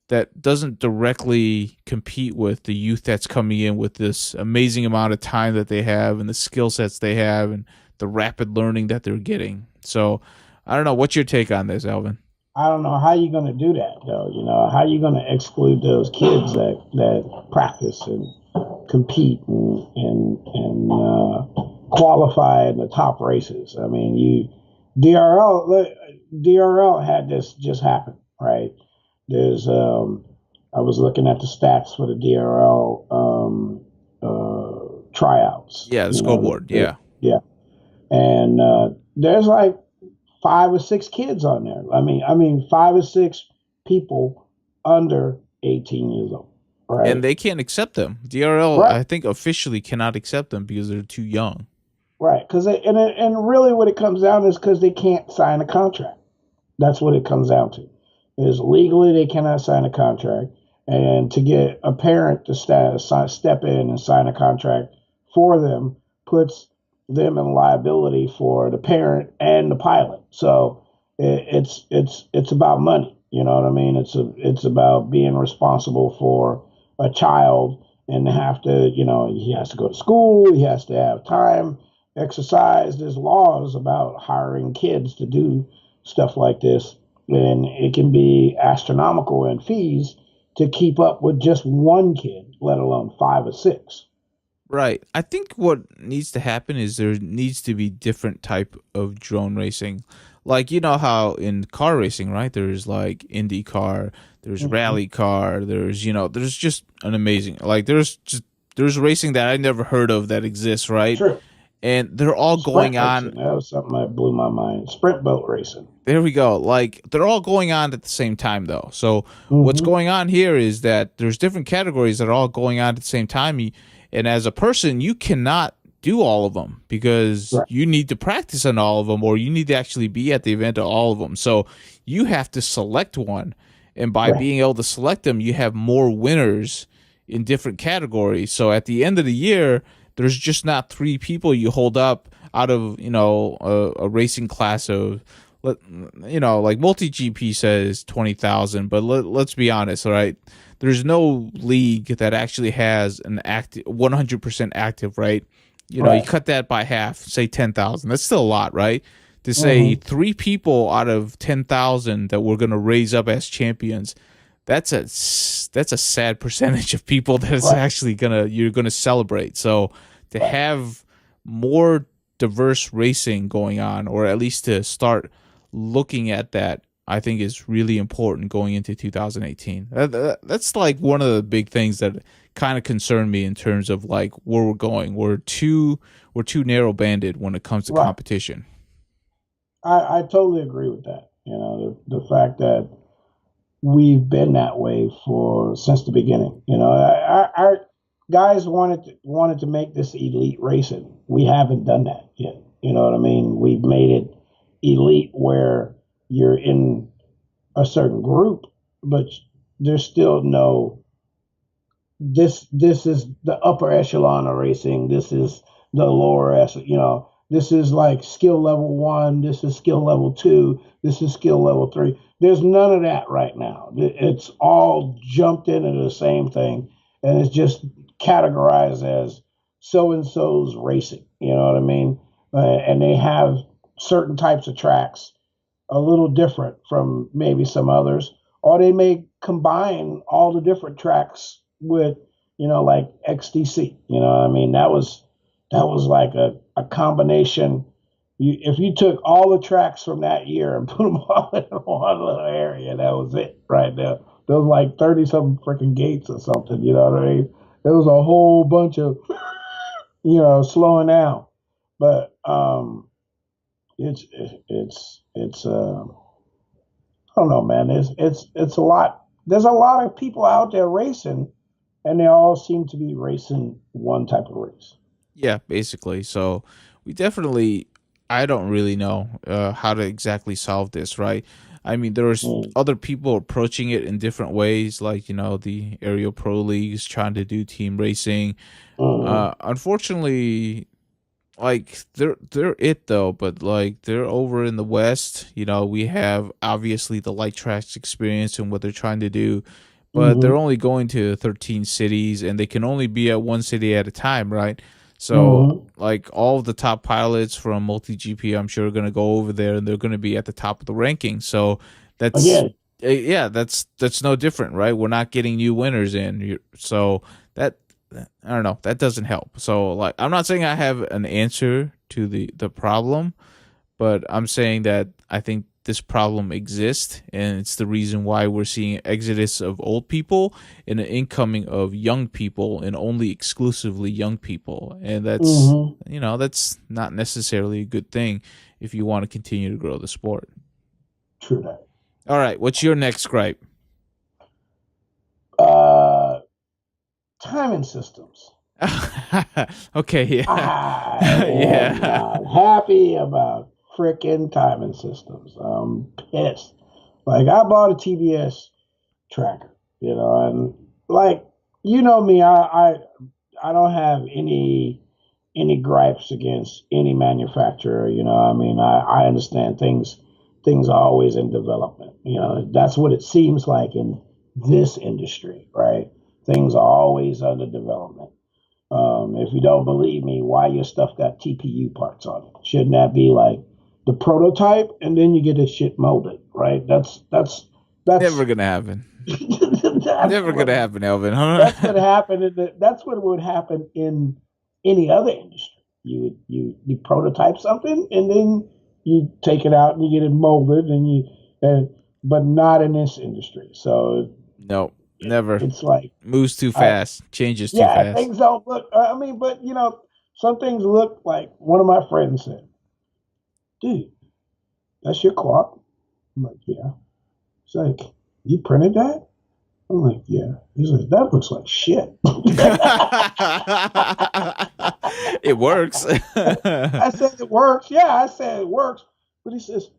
that doesn't directly compete with the youth that's coming in with this amazing amount of time that they have and the skill sets they have and the rapid learning that they're getting. So I don't know. What's your take on this, Elvin? I don't know how you're going to do that, though. How you're going to exclude those kids that practice and compete and qualify in the top races. I mean, DRL had this just happen, right? There's I was looking at the stats for the DRL tryouts. Yeah, the scoreboard. Yeah. And there's like 5 or 6 kids on there. I mean 5 or 6 people under 18 years old, right? And they can't accept them. DRL, I think, officially cannot accept them because they're too young. Right, and really what it comes down to is because they can't sign a contract. That's what it comes down to. Is legally they cannot sign a contract, and to get a parent to step in and sign a contract for them puts them in liability for the parent and the pilot. So it's about money. You know what I mean? It's about being responsible for a child and have to, he has to go to school, he has to have time, exercise. There's laws about hiring kids to do stuff like this, and it can be astronomical in fees to keep up with just one kid, let alone 5 or 6. Right. I think what needs to happen is there needs to be different type of drone racing. Like, how in car racing, right? There's like IndyCar, there's rally car, there's just an amazing, like there's racing that I never heard of that exists, right? Sure. and they're all Sprint going racing. on. That was something that blew my mind. Sprint boat racing. There we go. Like, they're all going on at the same time, though. So what's Mm-hmm. going on here is that there's different categories that are all going on at the same time. And as a person, you cannot do all of them because Right. you need to practice on all of them, or you need to actually be at the event of all of them. So you have to select one. And by Right. being able to select them, you have more winners in different categories. So at the end of the year, there's just not 3 people you hold up out of, a racing class of, like multi GP says 20,000, but let's be honest, all right? There's no league that actually has an active 100% active, right? You Right. cut that by half, say 10,000. That's still a lot, right? To say 3 people out of 10,000 that we're going to raise up as champions, that's a sad percentage of people that's Right. actually you're gonna celebrate. So to have more diverse racing going on, or at least to start looking at that, I think is really important going into 2018. That's like one of the big things that kind of concern me in terms of like where we're going. We're too narrow banded when it comes to Right. competition. I totally agree with that. The fact that we've been that way since the beginning. Our guys wanted to make this elite racing. We haven't done that yet. You know what I mean? We've made it elite where you're in a certain group, but there's still no. This is the upper echelon of racing. This is the lower echelon. This is like skill level 1. This is skill level 2. This is skill level 3. There's none of that right now. It's all jumped into the same thing, and it's just categorized as so and so's racing. You know what I mean? And they have certain types of tracks a little different from maybe some others, or they may combine all the different tracks with, like XDC. You know what I mean? That was like a combination. If you took all the tracks from that year and put them all in one little area, that was it right there. There was like 30 something freaking gates or something. You know what I mean? There was a whole bunch of, slowing down. But it's I don't know, man. It's a lot. There's a lot of people out there racing, and they all seem to be racing one type of race. Yeah, basically. So we definitely, I don't really know how to exactly solve this, right? I mean, there's other people approaching it in different ways, like, the Aerial Pro Leagues trying to do team racing. Unfortunately, like they're it though, but like they're over in the West. We have obviously the light tracks experience and what they're trying to do, but they're only going to 13 cities and they can only be at one city at a time, right? So like all of the top pilots from multi GP, I'm sure are going to go over there and they're going to be at the top of the ranking. So that's that's no different, right? We're not getting new winners in, so that. I don't know. That doesn't help. So, like, I'm not saying I have an answer to the problem, but I'm saying that I think this problem exists, and it's the reason why we're seeing exodus of old people and an incoming of young people, and only exclusively young people. And that's that's not necessarily a good thing if you want to continue to grow the sport. True that. All right, what's your next gripe? Timing systems. Okay, yeah. I am not happy about freaking timing systems. I'm pissed. Like, I bought a TBS tracker, and like, me, I don't have any gripes against any manufacturer. I mean, I understand things are always in development. That's what it seems like in this industry, right? Things are always under development. If you don't believe me, why your stuff got TPU parts on it? Shouldn't that be like the prototype and then you get this shit molded, right? That's never gonna happen. Never gonna happen, Elvin. Huh? That's what happened. That's what would happen in any other industry. You prototype something and then you take it out and you get it molded but not in this industry. So no. Never. It's like moves too fast, changes too fast. Things don't look. I mean, but some things look like one of my friends said, dude, that's your quad? I'm like, yeah. He's like, you printed that? I'm like, yeah. He's like, that looks like shit. It works. I said, it works. Yeah, I said, it works. But he says,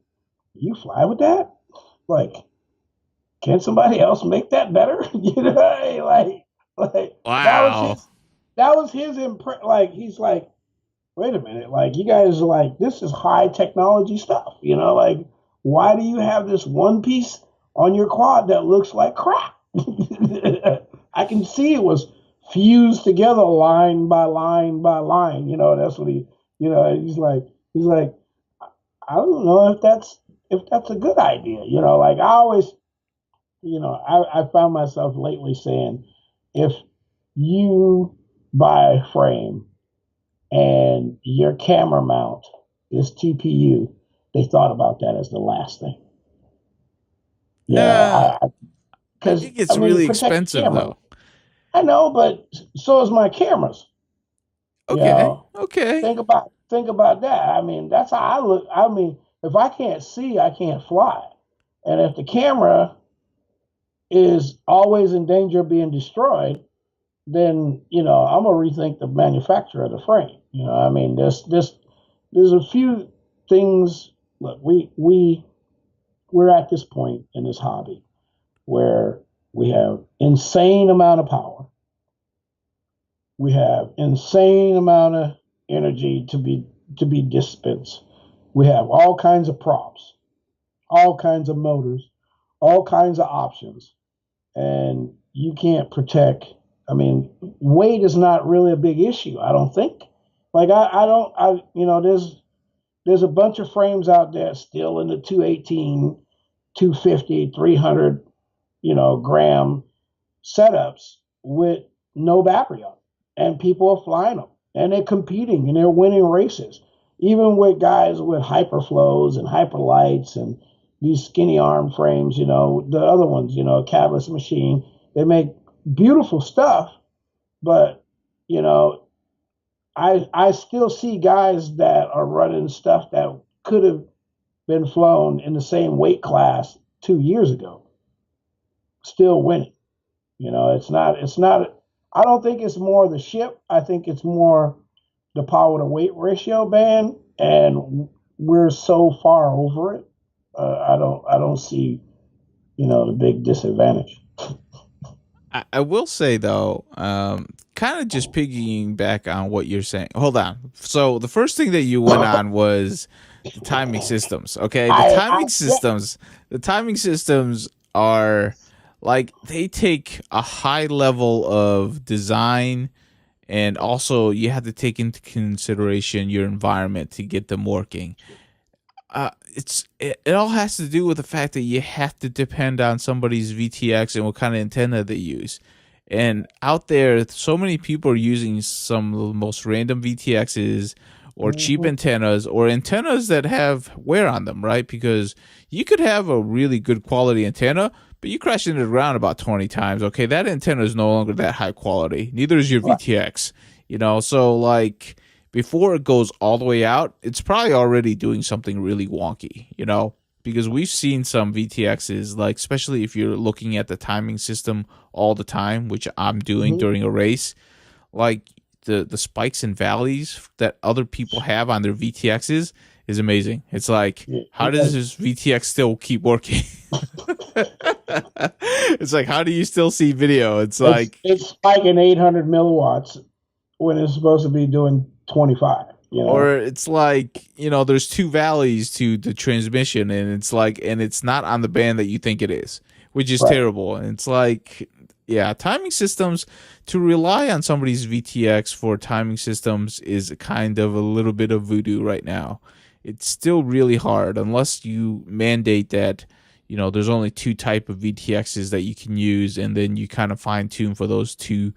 you fly with that? Like, can somebody else make that better? You know, like Wow. that was his impression. Like, he's like, wait a minute, like you guys are like, this is high technology stuff, you know, like why do you have this one piece on your quad that looks like crap? I can see it was fused together line by line by line, you know, that's what he, you know, he's like, I don't know if that's a good idea, you know, like I always, you know, I found myself lately saying, if you buy a frame and your camera mount is TPU, they thought about that as the last thing. Yeah, Yeah, I because think it's I mean, really protect the expensive camera. though. I know, but so is my cameras. You Okay. know, Okay. think about that. I mean, that's how I look. I mean, if I can't see, I can't fly, and if the camera is always in danger of being destroyed, then you know I'm gonna rethink the manufacture of the frame. You know, I mean, there's a few things. Look, we're at this point in this hobby where we have insane amount of power, we have insane amount of energy to be dispensed. We have all kinds of props, all kinds of motors, all kinds of options, and you can't protect. I mean, weight is not really a big issue. I don't think. Like I don't. I you know there's a bunch of frames out there still in the 218, 250, 300, you know, gram setups with no battery on, and people are flying them, and they're competing, and they're winning races, even with guys with hyperflows and hyperlights and these skinny arm frames. You know, the other ones, you know, Catalyst Machine, they make beautiful stuff, but you know, I still see guys that are running stuff that could have been flown in the same weight class 2 years ago, still winning. You know, it's not. I don't think it's more the ship. I think it's more the power to weight ratio band, and we're so far over it. I don't see, you know, the big disadvantage. I will say though, kind of just piggying back on what you're saying. Hold on. So the first thing that you went on was the timing systems. Okay, Yeah. the timing systems are like they take a high level of design, and also you have to take into consideration your environment to get them working. It all has to do with the fact that you have to depend on somebody's VTX and what kind of antenna they use. And out there, so many people are using some of the most random VTXs or cheap Mhm. antennas or antennas that have wear on them, right? Because you could have a really good quality antenna, but you crash into the ground about 20 times. Okay, that antenna is no longer that high quality. Neither is your Right. VTX. You know, so like before it goes all the way out, it's probably already doing something really wonky, you know? Because we've seen some VTXs, like especially if you're looking at the timing system all the time, which I'm doing Mhm. during a race, like the spikes and valleys that other people have on their VTXs is amazing. It's like, Yeah. how does this VTX still keep working? It's like, how do you still see video? It's like, It's spiking 800 milliwatts when it's supposed to be doing 25. You or know. it's like, you know, there's two valleys to the transmission, and it's like, and it's not on the band that you think it is, which is Right. terrible. And it's like, yeah, timing systems, to rely on somebody's VTX for timing systems is kind of a little bit of voodoo right now. It's still really hard unless you mandate that, you know, there's only two type of VTXs that you can use, and then you kind of fine tune for those two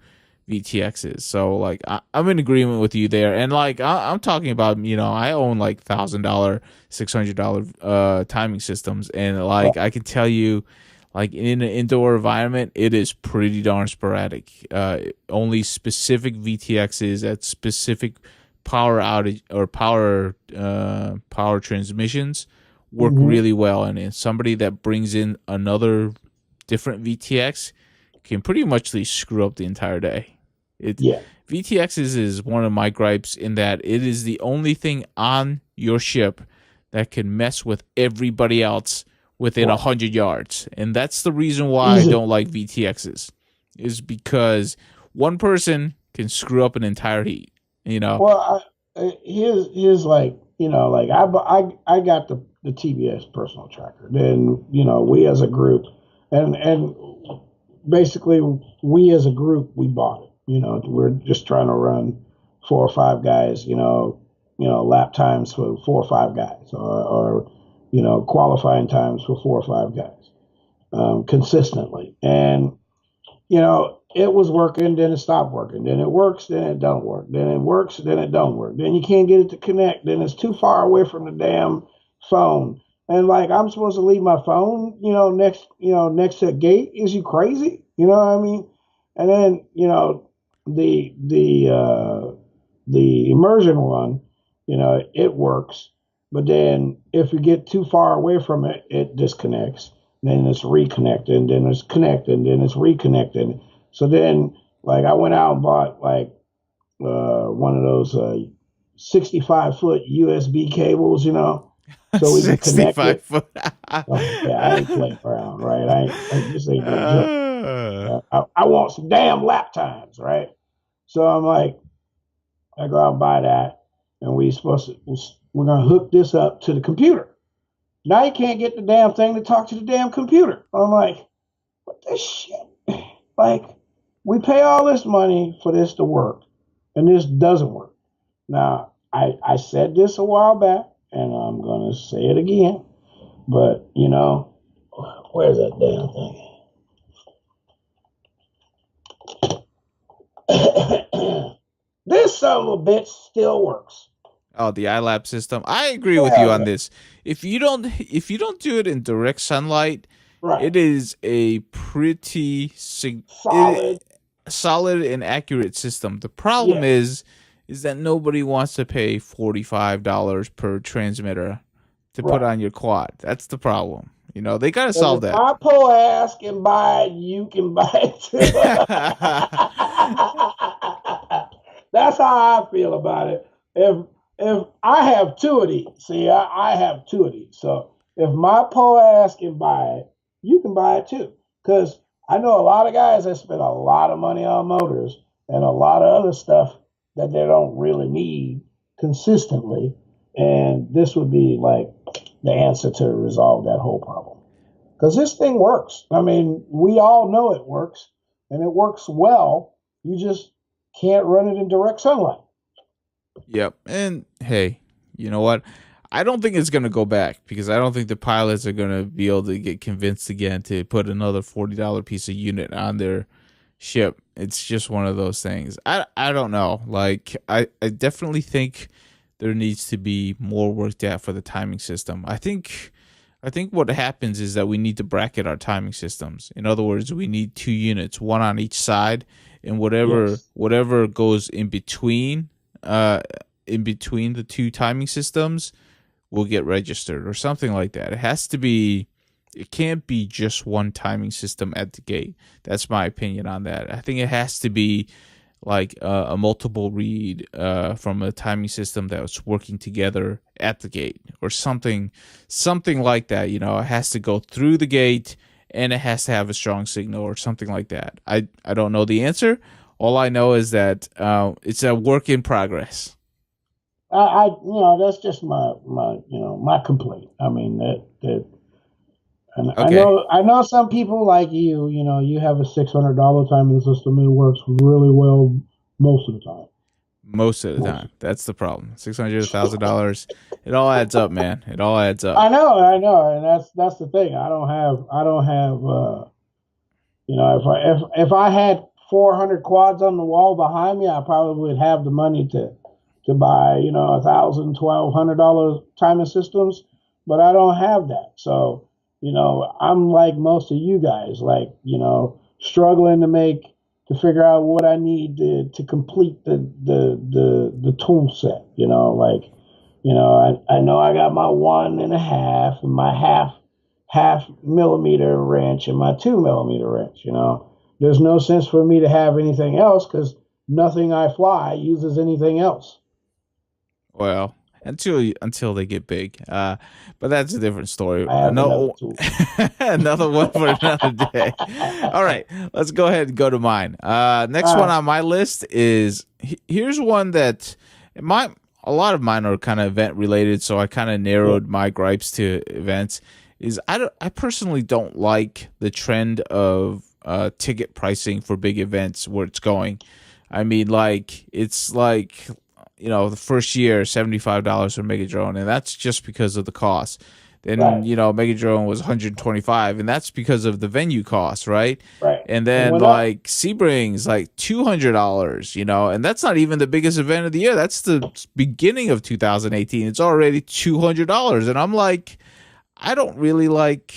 VTXs. So like I'm in agreement with you there, and like I'm talking about, you know, I own like $1,000, $600 timing systems, and Right. like I can tell you, like in an indoor environment, it is pretty darn sporadic. Only specific VTXs at specific power outage or power transmissions work really well, and somebody that brings in another different VTX can pretty much screw up the entire day. VTXs is one of my gripes in that it is the only thing on your ship that can mess with everybody else within 100 yards. And that's the reason why I don't like VTXs, is because one person can screw up an entire heat, you know? Well, here's like, you know, like I got the TBS personal tracker. Then, you know, we as a group, and basically we as a group, we bought it. You know, we're just trying to run 4 or 5 guys, you know, lap times for 4 or 5 guys, or you know, qualifying times for 4 or 5 guys, consistently. And, you know, it was working, then it stopped working. Then it works, then it don't work. Then it works, then it don't work. Then you can't get it to connect. Then it's too far away from the damn phone. And like, I'm supposed to leave my phone, next to a gate. Is you crazy? You know what I mean? And then, you know, the immersion one, you know, it works. But then if you get too far away from it, it disconnects. Then it's reconnected, and then it's connected, and then it's reconnected. So then, like, I went out and bought like one of those 65-foot USB cables, you know, so we can connect it. 65-foot. Yeah, I ain't playing around, right? I just ain't no joke. I want some damn lap times, right? So I'm like, I go out and buy that, and we're gonna hook this up to the computer. Now you can't get the damn thing to talk to the damn computer. I'm like, what this shit? Like, we pay all this money for this to work, and this doesn't work. Now, I said this a while back, and I'm going to say it again. But, you know, where's that damn thing? This son of a bitch still works. Oh, the iLab system. I agree with you on this. If you don't do it in direct sunlight, it is a pretty solid and accurate system. The problem is that nobody wants to pay $45 per transmitter to put on your quad. That's the problem. You know, they got to solve that. If my poor ass can buy it, you can buy it too. That's how I feel about it. If I have 2 of these, see, I have 2 of these. So if my poor ass can buy it, you can buy it too. Because I know a lot of guys that spend a lot of money on motors and a lot of other stuff that they don't really need consistently. And this would be like the answer to resolve that whole problem. Because this thing works. I mean, we all know it works, and it works well. You just can't run it in direct sunlight. Yep. And hey, you know what? I don't think it's going to go back, because I don't think the pilots are going to be able to get convinced again to put another $40 piece of unit on their ship. It's just one of those things. I don't know. Like, I definitely think there needs to be more worked at for the timing system. I think what happens is that we need to bracket our timing systems. In other words, we need 2 units, one on each side, and whatever goes in between the 2 timing systems will get registered or something like that. It can't be just one timing system at the gate. That's my opinion on that. I think it has to be like a multiple read from a timing system that's working together at the gate, or something like that. You know, it has to go through the gate, and it has to have a strong signal or something like that. I don't know the answer. All I know is that it's a work in progress. That's just my complaint. I mean, and okay. I know some people like you have a $600 timing system, and it works really well most of the time. Most of the time. That's the problem. $600, $1,000. It all adds up, man. It all adds up. I know, and that's the thing. I don't have if I had 400 quads on the wall behind me, I probably would have the money to buy, $1,000, $1,200 timing systems, but I don't have that. So, I'm like most of you guys, like, struggling to make, to figure out what I need to complete the tool set. Like, I know I got my 1.5 and my half millimeter wrench and my 2 millimeter wrench. There's no sense for me to have anything else because nothing I fly uses anything else. Well, until they get big, but that's a different story. I have another Another one for another day. All right, let's go ahead and go to mine. Next one on my list is here's one that a lot of mine are kind of event related, so I kind of narrowed my gripes to events. I personally don't like the trend of ticket pricing for big events where it's going. I mean, like it's like, the first year $75 for Megadrone, and that's just because of the cost. Then Megadrone was $125, and that's because of the venue cost, right? Right. And then like Sebring's like $200, and that's not even the biggest event of the year. That's the beginning of 2018. It's already $200, and I'm like, I don't really like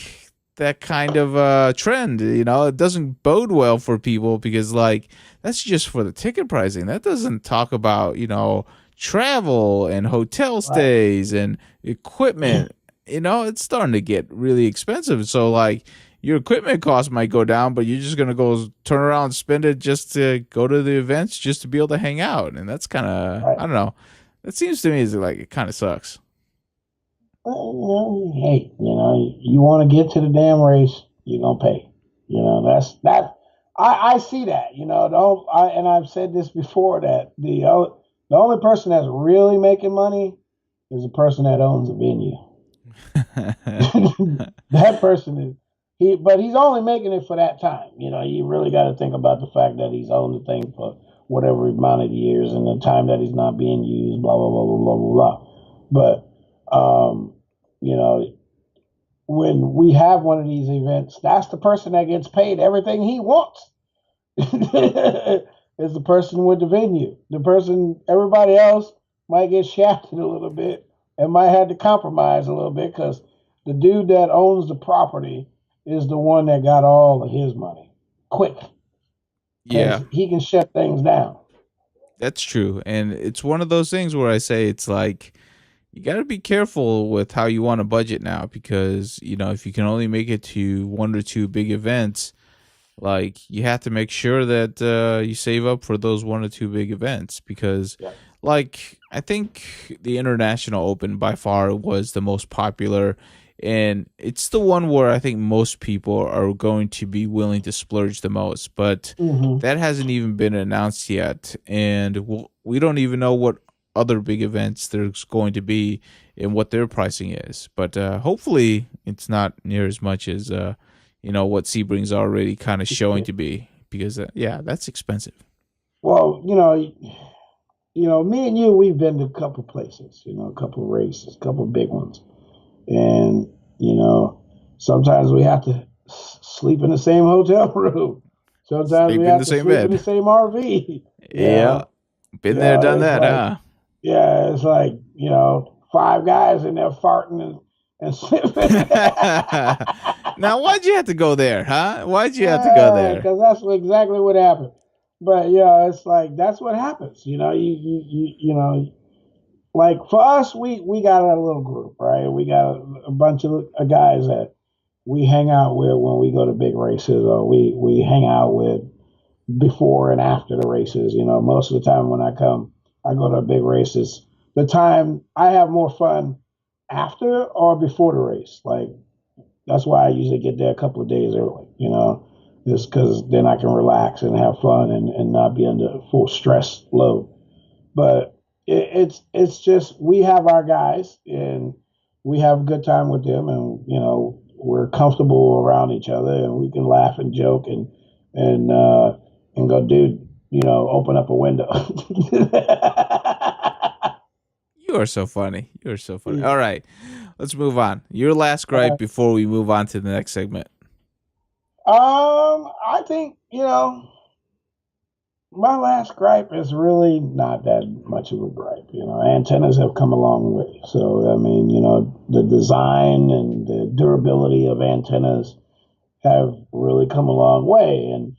that kind of trend. It doesn't bode well for people because like that's just for the ticket pricing. That doesn't talk about travel and hotel stays and equipment. It's starting to get really expensive. So like your equipment cost might go down, but you're just gonna go turn around and spend it just to go to the events, just to be able to hang out, and that's kind of I don't know. That seems to me as like it kind of sucks. Well, hey, you want to get to the damn race, you're gonna pay. That's that. I see that. And I've said this before that the only person that's really making money is the person that owns a venue. That person is but he's only making it for that time. You really got to think about the fact that he's owned the thing for whatever amount of years and the time that he's not being used. Blah blah blah blah blah blah blah. But when we have one of these events, that's the person that gets paid everything he wants. Is the person with the venue. Everybody else might get shafted a little bit and might have to compromise a little bit because the dude that owns the property is the one that got all of his money quick. Yeah. He can shut things down. That's true. And it's one of those things where I say it's like, you got to be careful with how you want to budget now because, if you can only make it to one or two big events, like you have to make sure that you save up for those one or two big events because like I think the International Open by far was the most popular, and it's the one where I think most people are going to be willing to splurge the most, but that hasn't even been announced yet, and we don't even know what other big events there's going to be and what their pricing is, but hopefully it's not near as much as what Sebring's already kind of showing to be, because that's expensive. Well, me and you, we've been to a couple places, a couple of races, a couple of big ones, and sometimes we have to sleep in the same hotel room. Sometimes we have to sleep in the same RV. Yeah, been there, done that, huh? Yeah, it's like, 5 guys in there farting and sleeping. Now, why'd you have to go there, huh? Why'd you have to go there? Because that's exactly what happened. But it's like that's what happens. You like for us, we got a little group, right? We got a bunch of guys that we hang out with when we go to big races, or we hang out with before and after the races. Most of the time when I go to big races, the time I have more fun after or before the race. Like that's why I usually get there a couple of days early. Just because then I can relax and have fun and not be under full stress load. But it's just we have our guys and we have a good time with them, and we're comfortable around each other, and we can laugh and joke and go, dude, open up a window. You are so funny. You're so funny. All right, let's move on. Your last gripe before we move on to the next segment. I think, my last gripe is really not that much of a gripe. Antennas have come a long way. So, I mean, the design and the durability of antennas have really come a long way. And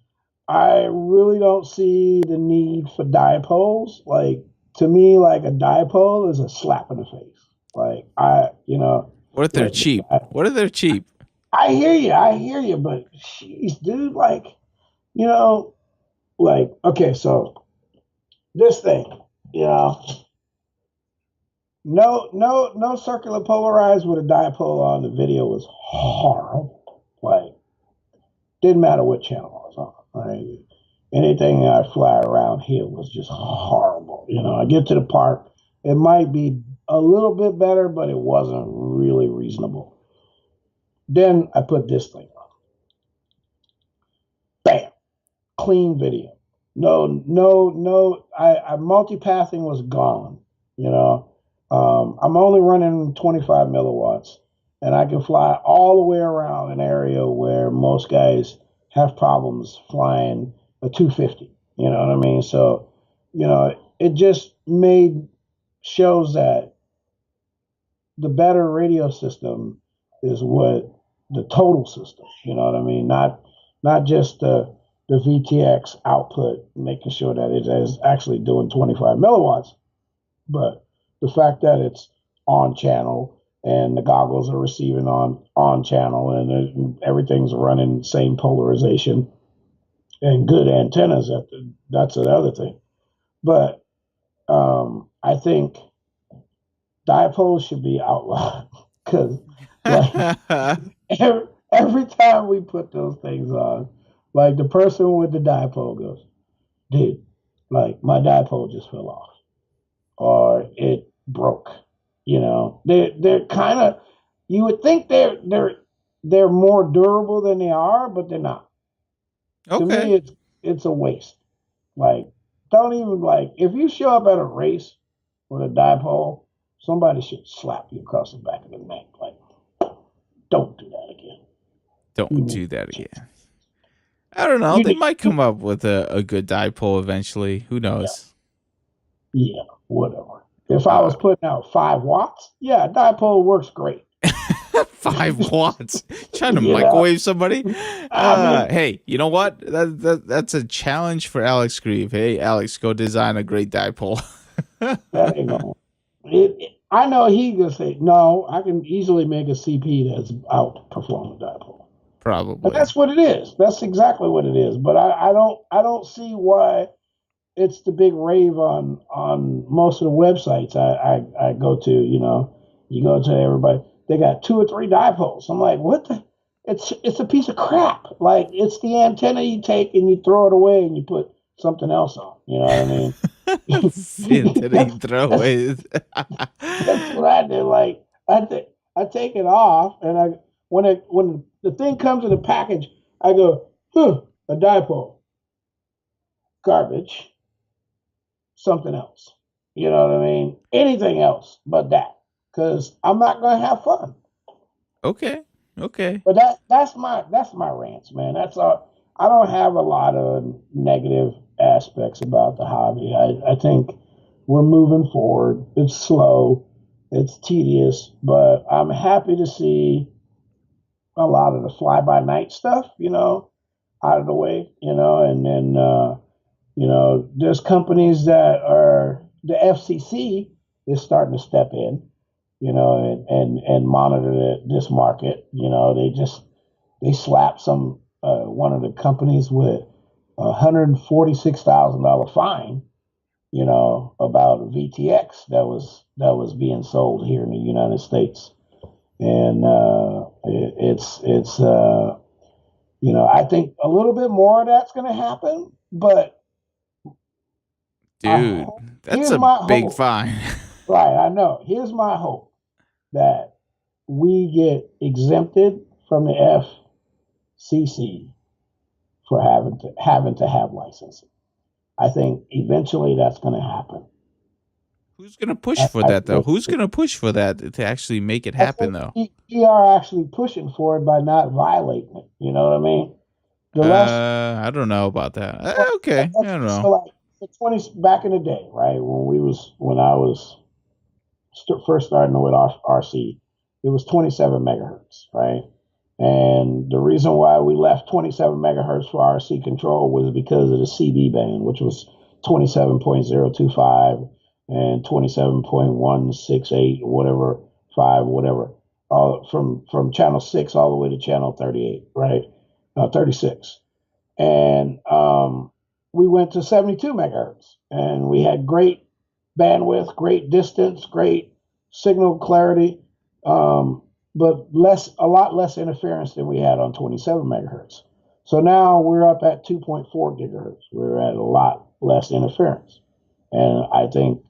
I really don't see the need for dipoles. Like, to me, like a dipole is a slap in the face. Like, What if they're like cheap? What if they're cheap? I hear you, but jeez, dude, like, you know, like, okay, so this thing, you know, no circular polarized with a dipole on. The video was horrible. Like, didn't matter what channel I was on. Right? Anything I fly around here was just horrible. You know, I get to the park, it might be a little bit better, but it wasn't really reasonable. Then I put this thing on. Bam, clean video. No. I multipathing was gone. You know, I'm only running 25 milliwatts, and I can fly all the way around an area where most guys have problems flying a 250. You know what I mean? So, you know, it just shows that the better radio system is what the total system. You know what I mean? Not just the VTX output, making sure that it is actually doing 25 milliwatts, but the fact that it's on channel and the goggles are receiving on channel and everything's running same polarization and good antennas. That's another thing. But I think dipoles should be outlawed because like every time we put those things on, like the person with the dipole goes, dude, like my dipole just fell off or it broke. You know, they're kind of, you would think they're more durable than they are, but they're not. To me, it's a waste. Like, don't even, like, if you show up at a race with a dipole, somebody should slap you across the back of the neck. Like, don't do that again. Don't do that again. I don't know. They might come up with a good dipole eventually. Who knows? Yeah, whatever. If I was putting out 5 watts, yeah, dipole works great. 5 watts? Trying to microwave somebody? Hey, you know what? That's a challenge for Alex Grieve. Hey, Alex, go design a great dipole. That ain't gonna. I know he's gonna say no. I can easily make a CP that's outperforming dipole. Probably. But that's what it is. That's exactly what it is. But I don't see why it's the big rave on most of the websites I go to. You know, you go to everybody. They got 2 or 3 dipoles. I'm like, what the? It's a piece of crap. Like, it's the antenna you take and you throw it away and you put something else on. You know what I mean? Antenna you throw away. That's what I do. Like, I take it off, and when the thing comes in the package, I go, a dipole, garbage, something else. You know what I mean? Anything else but that, because I'm not gonna have fun. Okay. But that's my rants, man. That's all. I don't have a lot of negative aspects about the hobby. I think we're moving forward. It's slow, it's tedious, but I'm happy to see a lot of the fly-by-night stuff, you know, out of the way, you know, and then, you know, there's companies that are, the FCC is starting to step in, you know, and monitor this market. You know, they slapped one of the companies with $146,000 fine, you know, about a VTX that was being sold here in the United States. And it's you know, I think a little bit more of that's going to happen, but dude, that's a big fine. Right, I know. Here's my hope, that we get exempted from the FCC for having to have licensing. I think eventually that's going to happen. Who's going to push for that, though? Who's going to push for that to actually make it happen, though? We are actually pushing for it by not violating it. You know what I mean? I don't know about that. Okay, I don't know. So like back in the day, right, when I was first starting with RC, it was 27 megahertz, right? And the reason why we left 27 megahertz for RC control was because of the CB band, which was 27.025 and 27.168, whatever, 5, whatever, from channel 6 all the way to channel 38, right? 36. And we went to 72 megahertz, and we had great bandwidth, great distance, great signal clarity, but a lot less interference than we had on 27 megahertz. So now we're up at 2.4 gigahertz. We're at a lot less interference. And I think,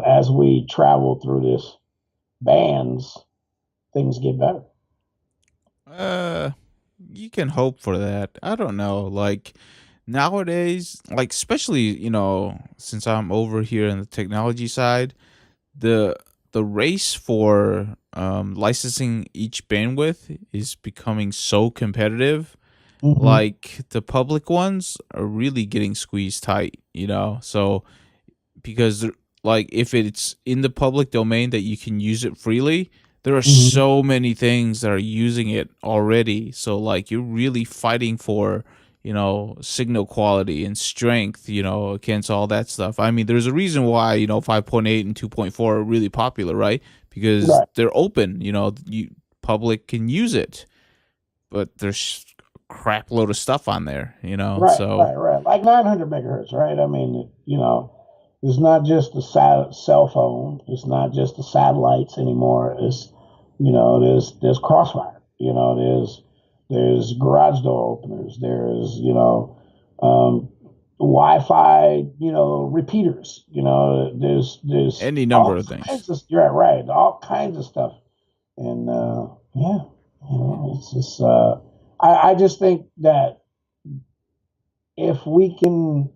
as we travel through this bands, things get better. You can hope for that. I don't know. Like nowadays, like especially, since I'm over here in the technology side, the race for licensing each bandwidth is becoming so competitive. Mm-hmm. Like the public ones are really getting squeezed tight, so because like if it's in the public domain that you can use it freely, there are so many things that are using it already. So like you're really fighting for, signal quality and strength, against all that stuff. I mean, there's a reason why, 5.8 and 2.4 are really popular, right? Because they're open, public can use it, but there's a crap load of stuff on there, Right. Like 900 megahertz, right? I mean, it's not just the cell phone. It's not just the satellites anymore. It's, there's Crossfire. There's garage door openers. There's, Wi-Fi, repeaters. There's any number of things. Right. All kinds of stuff. And it's just. I just think that if we can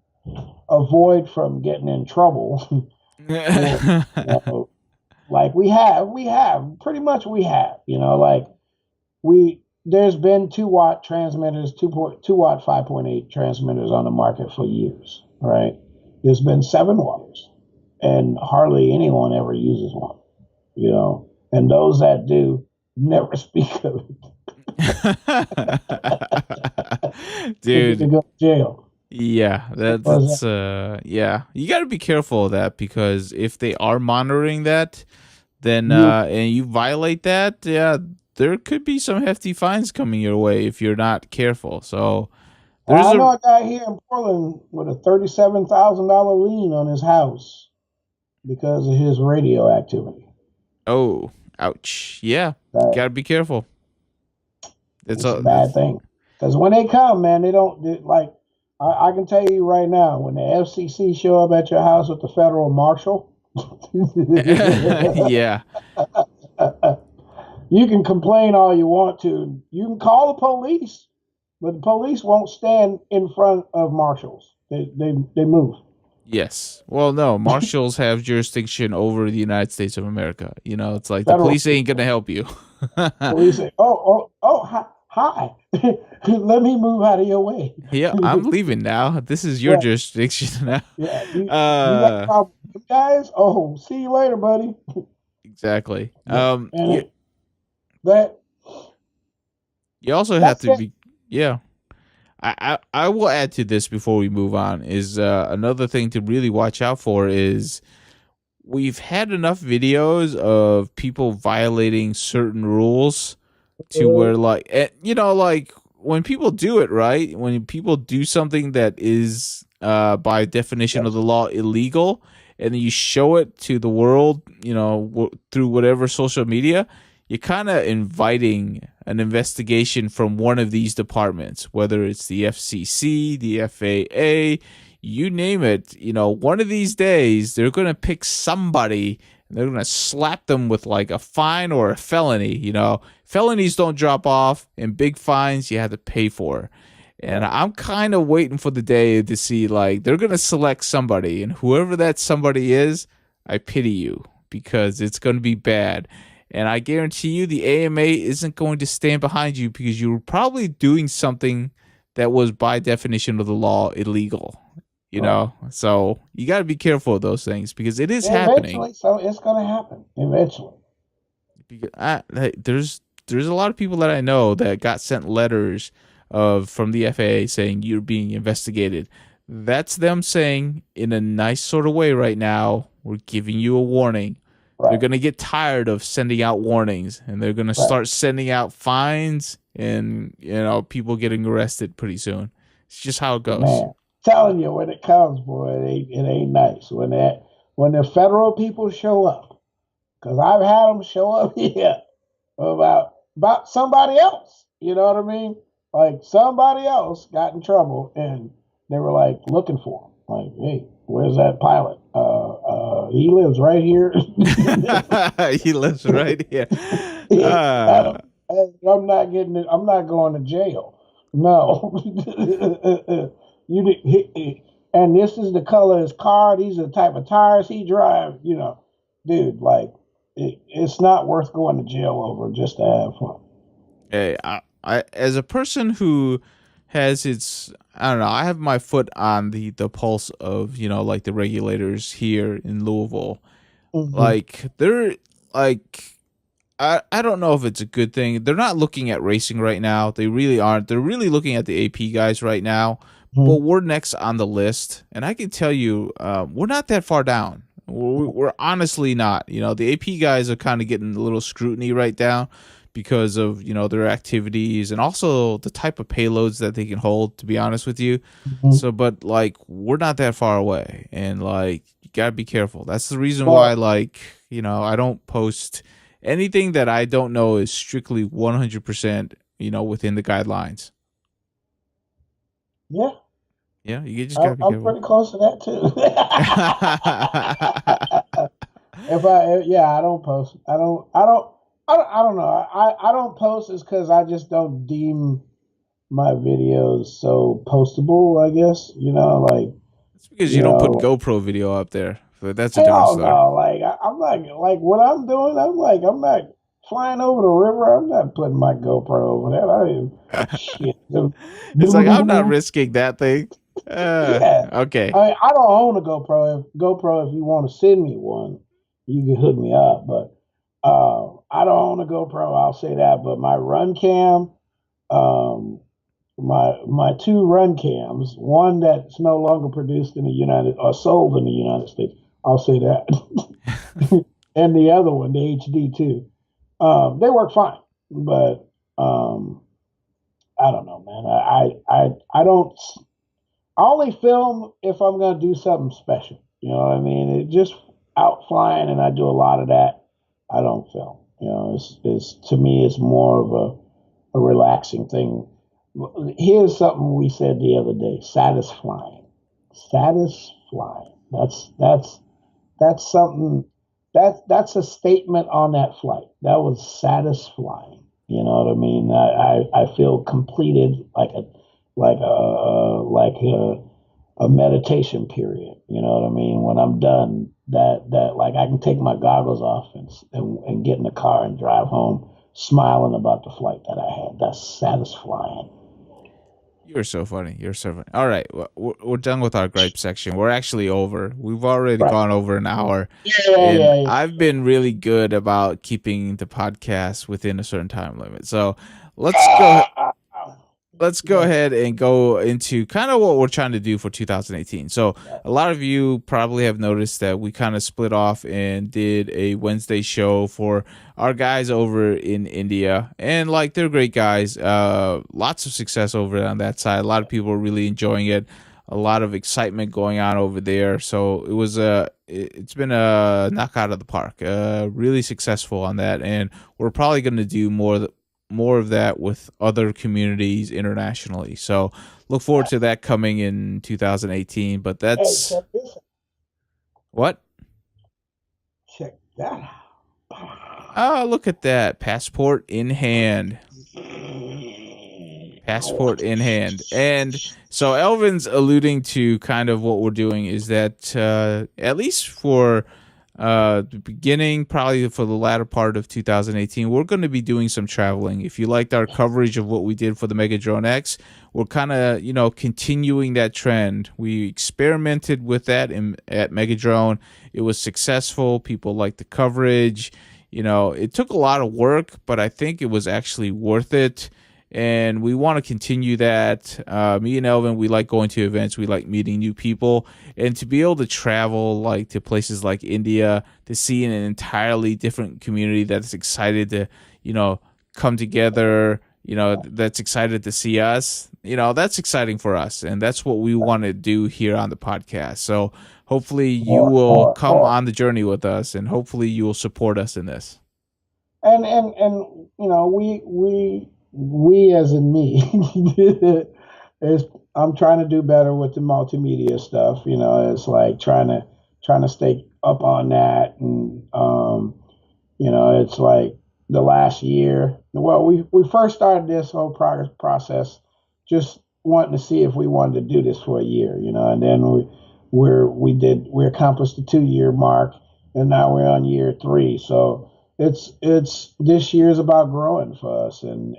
avoid from getting in trouble, like we have, there's been 2 watt transmitters, 2 watt 5.8 transmitters on the market for years, right? There's been 7 watters, and hardly anyone ever uses one, and those that do never speak of it. Dude, to go to jail. Yeah, that's yeah. You got to be careful of that, because if they are monitoring that, then and you violate that, there could be some hefty fines coming your way if you're not careful. So I know a guy here in Portland with a $37,000 lien on his house because of his radio activity. Oh, ouch! Yeah, gotta be careful. It's a bad thing, because when they come, man, they don't like. I can tell you right now, when the FCC show up at your house with the federal marshal, yeah, you can complain all you want to. You can call the police, but the police won't stand in front of marshals. They move. Yes. Well, no, marshals have jurisdiction over the United States of America. It's like the police ain't gonna help you. Police say, oh, hi. Let me move out of your way. Yeah, I'm leaving now. This is your jurisdiction now. Yeah, you got problems, guys. Oh, see you later, buddy. Exactly. You also have to be. Yeah. I will add to this before we move on is another thing to really watch out for is we've had enough videos of people violating certain rules to where like when people do it, right? When people do something that is by definition of the law illegal, and then you show it to the world, through whatever social media, you're kind of inviting an investigation from one of these departments, whether it's the FCC, the FAA, you name it. One of these days they're going to pick somebody and they're going to slap them with like a fine or a felony. Felonies don't drop off, and big fines you have to pay for. And I'm kind of waiting for the day to see, like, they're going to select somebody, and whoever that somebody is, I pity you, because it's going to be bad. And I guarantee you the AMA isn't going to stand behind you, because you were probably doing something that was by definition of the law illegal. So you got to be careful of those things, because it is happening. So it's going to happen eventually. There's there's a lot of people that I know that got sent letters from the FAA saying you're being investigated. That's them saying in a nice sort of way right now, we're giving you a warning. Right. They're going to get tired of sending out warnings, and they're going to start sending out fines and, people getting arrested pretty soon. It's just how it goes. Man, telling you, when it comes, boy, it ain't nice. When the federal people show up, because I've had them show up here about somebody else. You know what I mean? Like, somebody else got in trouble, and they were like looking for him. Like, hey, where's that pilot? He lives right here. He lives right here. I'm not getting it. I'm not going to jail. No. And this is the color of his car. These are the type of tires he drives. Dude, like, it's not worth going to jail over just to have fun. Hey, I as a person who has I don't know, I have my foot on the pulse of, like the regulators here in Louisville. Mm-hmm. Like, they're like, I don't know if it's a good thing. They're not looking at racing right now. They really aren't. They're really looking at the AP guys right now. Mm-hmm. But we're next on the list. And I can tell you, we're not that far down. We're honestly not. The AP guys are kind of getting a little scrutiny right now because of, their activities and also the type of payloads that they can hold, to be honest with you. Mm-hmm. So, but like, we're not that far away, and like, you gotta be careful. That's the reason why, like, I don't post anything that I don't know is strictly 100%, within the guidelines. Yeah. Yeah, you just gotta be careful. I'm pretty close to that too. I don't post. I don't know. I don't post is because I just don't deem my videos so postable, I guess. Like, it's because you don't put GoPro video up there. But that's a different story. No, like, I'm like what I'm doing, I'm not flying over the river. I'm not putting my GoPro over that. Shit. It's like, I'm not risking that thing. Yeah. Okay. I don't own a GoPro. If you want to send me one, you can hook me up. But I don't own a GoPro. I'll say that. But my run cam, my two run cams, one that's no longer produced in sold in the United States. I'll say that. And the other one, the HD too. They work fine, but I don't know, man. I don't. I only film if I'm going to do something special. You know what I mean? It just out flying, and I do a lot of that. I don't film. It's to me, it's more of a relaxing thing. Here's something we said the other day: satisfying. Satisfying. That's something. That's a statement on that flight. That was satisfying. You know what I mean? I feel completed, like a meditation period. You know what I mean? When I'm done, that like I can take my goggles off and get in the car and drive home smiling about the flight that I had. That's satisfying. You're so funny. You're so funny. All right, we're done with our gripe section. We're actually over. We've already gone over an hour. Yeah. I've been really good about keeping the podcast within a certain time limit. So let's go ahead and go into kind of what we're trying to do for 2018. So a lot of you probably have noticed that we kind of split off and did a Wednesday show for our guys over in India. And like, they're great guys. Lots of success over on that side. A lot of people are really enjoying it. A lot of excitement going on over there. So it's been a knockout of the park. Really successful on that. And we're probably going to do more of that with other communities internationally. So look forward to that coming in 2018. But that's what? Check that out. Oh, look at that. Passport in hand. Passport in hand. And so Elvin's alluding to kind of what we're doing is that at least for the beginning, probably for the latter part of 2018, we're going to be doing some traveling. If you liked our coverage of what we did for the Mega Drone X, we're kind of, continuing that trend. We experimented with that at Mega Drone. It was successful. People liked the coverage. it took a lot of work, but I think it was actually worth it. And we want to continue that. Me and Elvin, we like going to events. We like meeting new people, and to be able to travel like to places like India to see an entirely different community that's excited to, come together. That's excited to see us. That's exciting for us, and that's what we want to do here on the podcast. So hopefully you will come on the journey with us, and hopefully you will support us in this. And we as in me is I'm trying to do better with the multimedia stuff. It's like trying to stay up on that, and it's like the last year. Well, we first started this whole process just wanting to see if we wanted to do this for a year, and then we accomplished the 2-year mark, and now we're on year 3. So it's this year is about growing for us and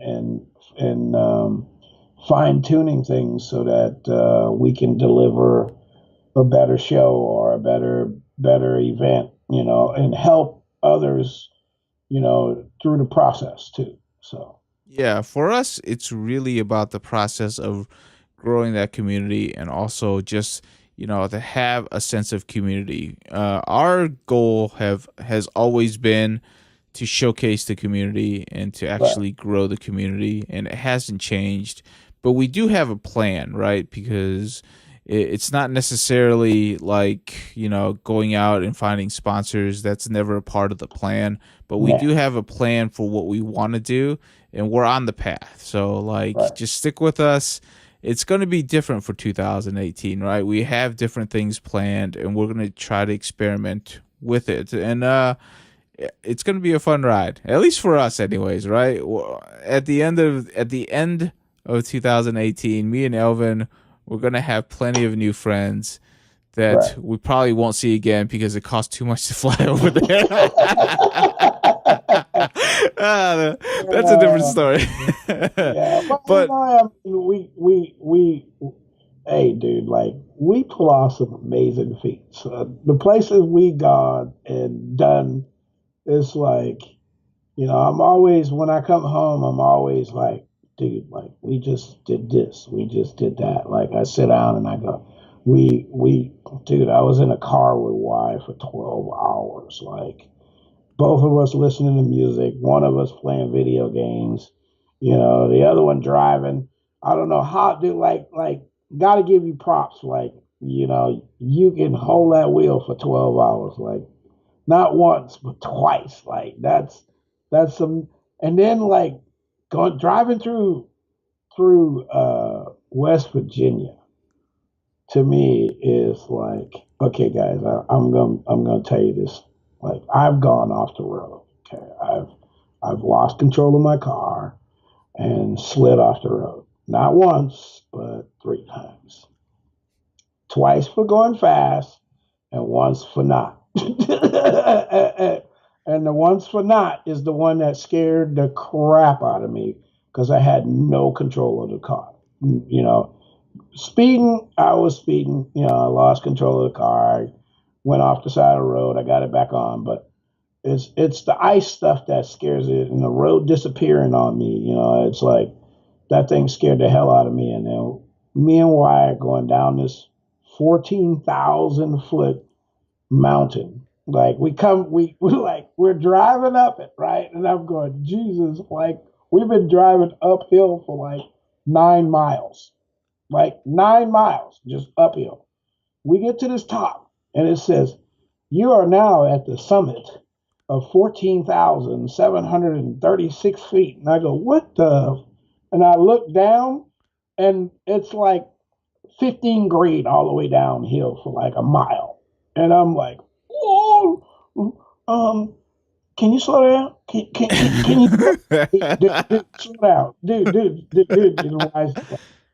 fine tuning things so that we can deliver a better show or a better event, and help others, through the process too. So yeah, for us, it's really about the process of growing that community, and also just to have a sense of community. Our goal has always been to showcase the community and to actually grow the community, and it hasn't changed. But we do have a plan, right? Because it's not necessarily like, going out and finding sponsors. That's never a part of the plan. But we do have a plan for what we want to do, and we're on the path. So, just stick with us. It's going to be different for 2018, right? We have different things planned, and we're going to try to experiment with it. And it's going to be a fun ride, at least for us anyways, right? At the end of 2018, me and Elvin, we're going to have plenty of new friends that we probably won't see again because it costs too much to fly over there. That's a different story. But hey, dude, we pull off some amazing feats. The places we gone and done, it's like, I'm always, when I come home, I'm always like, dude, we just did this, we just did that. I sit down and I go, dude, I was in a car with Wai for 12 hours. Both of us listening to music, one of us playing video games, the other one driving. I don't know how, dude, gotta give you props. You can hold that wheel for 12 hours. Not once, but twice. That's some, and then driving through West Virginia, to me is okay, guys, I'm gonna tell you this. I've gone off the road. Okay, I've lost control of my car and slid off the road. Not once, but 3 times. Twice for going fast, and once for not. And the once for not is the one that scared the crap out of me because I had no control of the car. Speeding, I was speeding. I lost control of the car. I went off the side of the road. I got it back on, but it's the ice stuff that scares it, and the road disappearing on me. It's like that thing scared the hell out of me. And then me and Wai are going down this 14,000 foot mountain. We're driving up it, right? And I'm going, Jesus, we've been driving uphill for 9 miles. 9 miles just uphill. We get to this top, and it says, you are now at the summit of 14,736 feet. And I go, what the? And I look down, and it's 15 grade all the way downhill for a mile. And I'm like, whoa, can you slow down? Can you dude, slow down? Dude.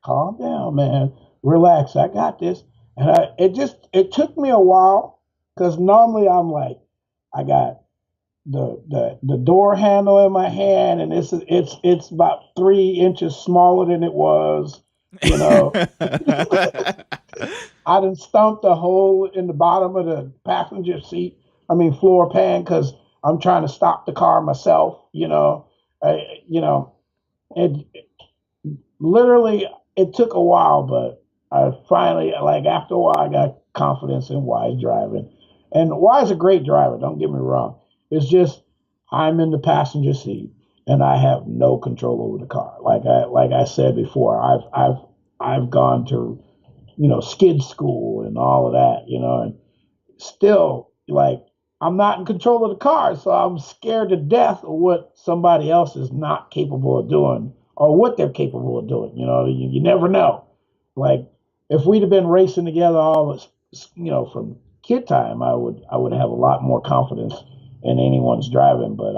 Calm down, man. Relax. I got this. And it took me a while, because normally I'm I got the door handle in my hand, and it's about 3 inches smaller than it was. I done stumped a hole in the bottom of the passenger seat. Floor pan, because I'm trying to stop the car myself. It literally it took a while, but I finally, like after a while, I got confidence in Wai's driving. And Wai's a great driver. Don't get me wrong. It's just I'm in the passenger seat and I have no control over the car. Like I said before, I've gone to skid school and all of that, and still like I'm not in control of the car, so I'm scared to death of what somebody else is not capable of doing or what they're capable of doing. You never know. Like if we'd have been racing together all this, from kid time, I would have a lot more confidence in anyone's driving, but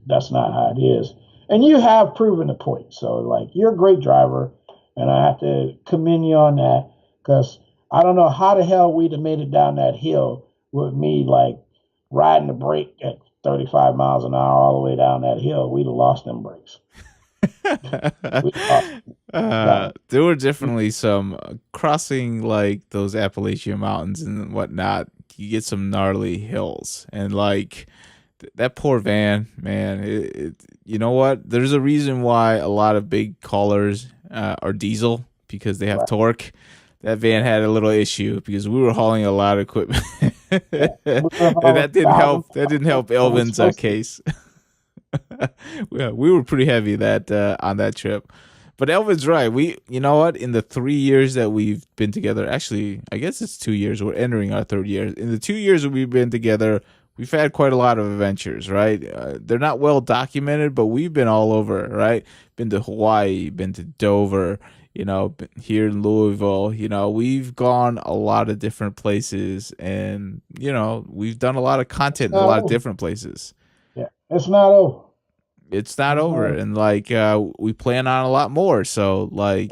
that's not how it is. And you have proven the point. So like you're a great driver, and I have to commend you on that because I don't know how the hell we'd have made it down that hill with me like riding the brake at 35 miles an hour all the way down that hill. We'd have lost them brakes. There were definitely some crossing like those Appalachian mountains and whatnot. You get some gnarly hills, and like that poor van, man. You know what? There's a reason why a lot of big callers are diesel because they have torque. That van had a little issue because we were hauling a lot of equipment, and that didn't help. That didn't help Elvin's case. Yeah, we were pretty heavy on that trip. But Elvin's right. You know what? In the 3 years that we've been together, actually, I guess it's 2 years. We're entering our third year. In the 2 years that we've been together, we've had quite a lot of adventures, right? They're not well documented, but we've been all over, right? Been to Hawaii, been to Dover, been here in Louisville. We've gone a lot of different places, and, we've done a lot of content in a lot of different places. Yeah, it's not over. It's not over, and like we plan on a lot more. So like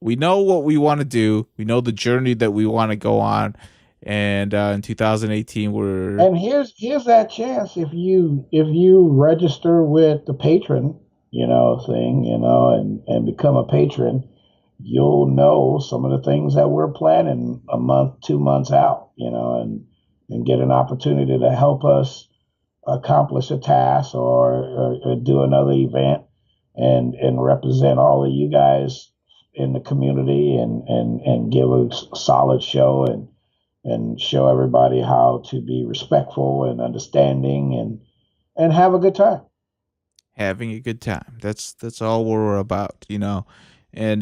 we know what we want to do. We know the journey that we want to go on, and in 2018 and here's that chance if you register with the patron thing and become a patron, you'll know some of the things that we're planning a month, 2 months out, and get an opportunity to help us accomplish a task or do another event and represent all of you guys in the community and give a solid show and show everybody how to be respectful and understanding and have a good time. Having a good time. That's all we're about, and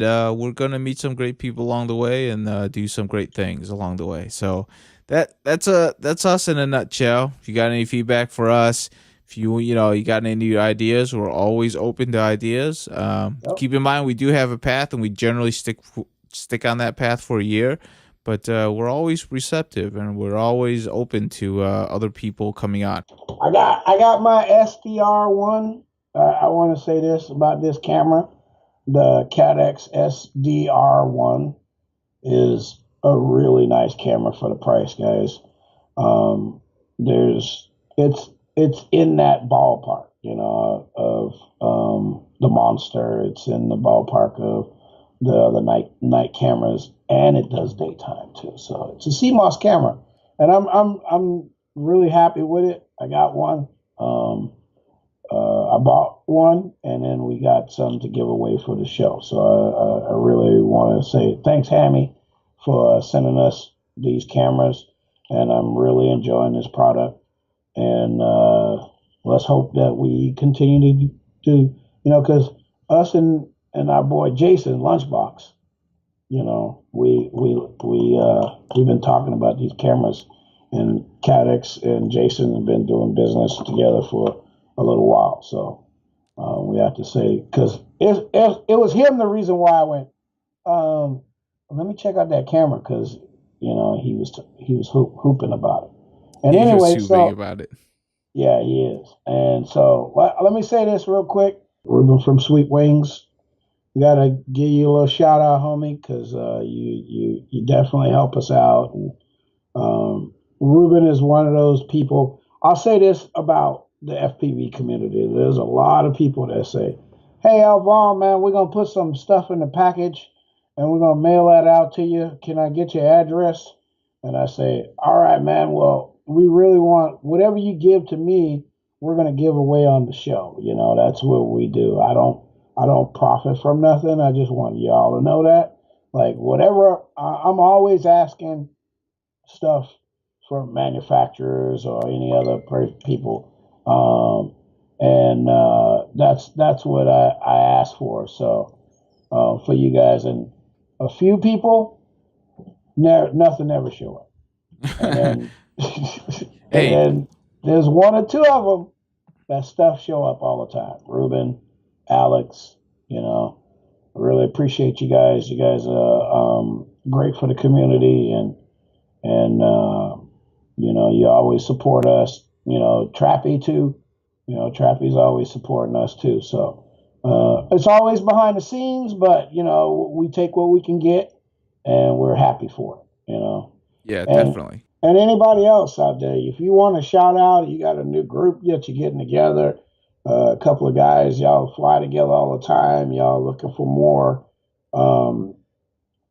we're going to meet some great people along the way and do some great things along the way. So that's us in a nutshell. If you got any feedback for us, if you got any new ideas, we're always open to ideas. Keep in mind we do have a path, and we generally stick on that path for a year, but we're always receptive and we're always open to other people coming on. I got my SDR1. I want to say this about this camera. The CADX SDR1 is a really nice camera for the price, guys. It's in that ballpark, of the Monster. It's in the ballpark of the other night cameras, and it does daytime too. So it's a CMOS camera, and I'm really happy with it. I got one. I bought one, and then we got some to give away for the show. So I really want to say thanks, Hammy, for sending us these cameras, and I'm really enjoying this product. And let's hope that we continue to because us and our boy Jason Lunchbox, we've been talking about these cameras, and CADX and Jason have been doing business together for a little while. So we have to say, because it was him the reason why I went, let me check out that camera, because he was hooping about it. And anyway, about it. Yeah, he is. And so let me say this real quick. Ruben from Sweet Wings, we gotta give you a little shout out, homie, because you definitely help us out. And, Ruben is one of those people. I'll say this about the FPV community. There's a lot of people that say, "Hey, Elvan, man, we're gonna put some stuff in the package and we're gonna mail that out to you. Can I get your address?" And I say, "All right, man. Well, we really want whatever you give to me. we're gonna give away on the show. You know, that's what we do. I don't profit from nothing. I just want y'all to know that. Like whatever, I'm always asking stuff from manufacturers or any other people, and that's what I ask for. So for you guys, and a few people, nothing ever show up, and then Hey. and then there's one or two of them that stuff show up all the time. Ruben, Alex, you know. I really appreciate you guys. You guys are great for the community, and you know, you always support us. You know, Trappy too. You know, Trappy's always supporting us too. So it's always behind the scenes, but you know, we take what we can get, and we're happy for it. You know. Yeah, definitely. And anybody else out there, if you want to shout out, you got a new group that you're getting together. A couple of guys, y'all fly together all the time. Y'all looking for more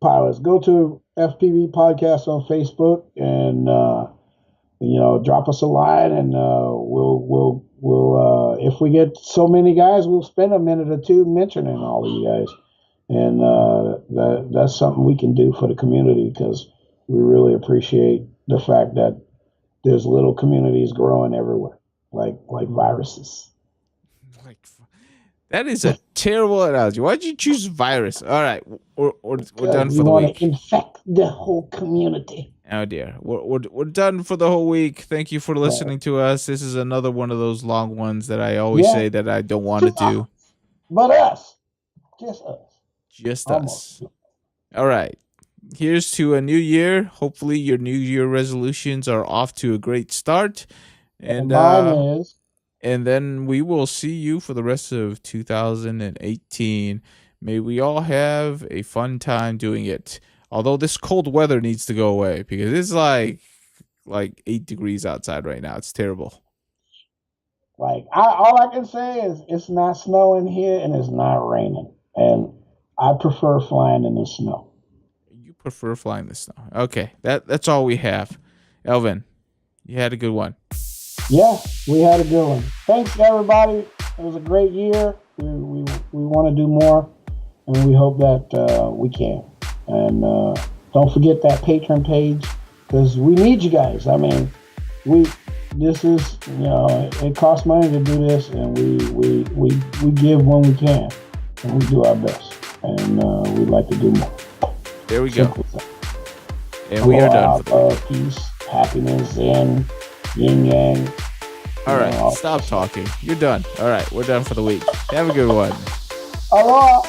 pilots. Go to FPV Podcast on Facebook and you know, drop us a line, and we'll if we get so many guys, we'll spend a minute or two mentioning all of you guys, and that's something we can do for the community, because we really appreciate the fact that there's little communities growing everywhere, like viruses. That is a terrible analogy. Why'd you choose virus? All right, we're done for the week. We want to infect the whole community. Oh dear, we're done for the whole week. Thank you for listening to us. This is another one of those long ones that I always say that I don't want to do. But us, just us. All right. Here's to a new year. Hopefully, your New Year resolutions are off to a great start, and mine is. And then we will see you for the rest of 2018. May we all have a fun time doing it. Although this cold weather needs to go away, because it's like 8 degrees outside right now. It's terrible. Like all I can say is it's not snowing here and it's not raining. And I prefer flying in the snow. You prefer flying in the snow. Okay, that's all we have. Elvin, you had a good one. Yeah, we had a good one. Thanks, everybody. It was a great year. We want to do more, and we hope that we can. And don't forget that Patreon page, because we need you guys. I mean, this is, you know, it costs money to do this, and we give when we can, and we do our best, and we'd like to do more. There we go. And we are done. Love, peace, happiness, and yin yang. All right, stop talking. You're done. All right, we're done for the week. Have a good one. Aloha.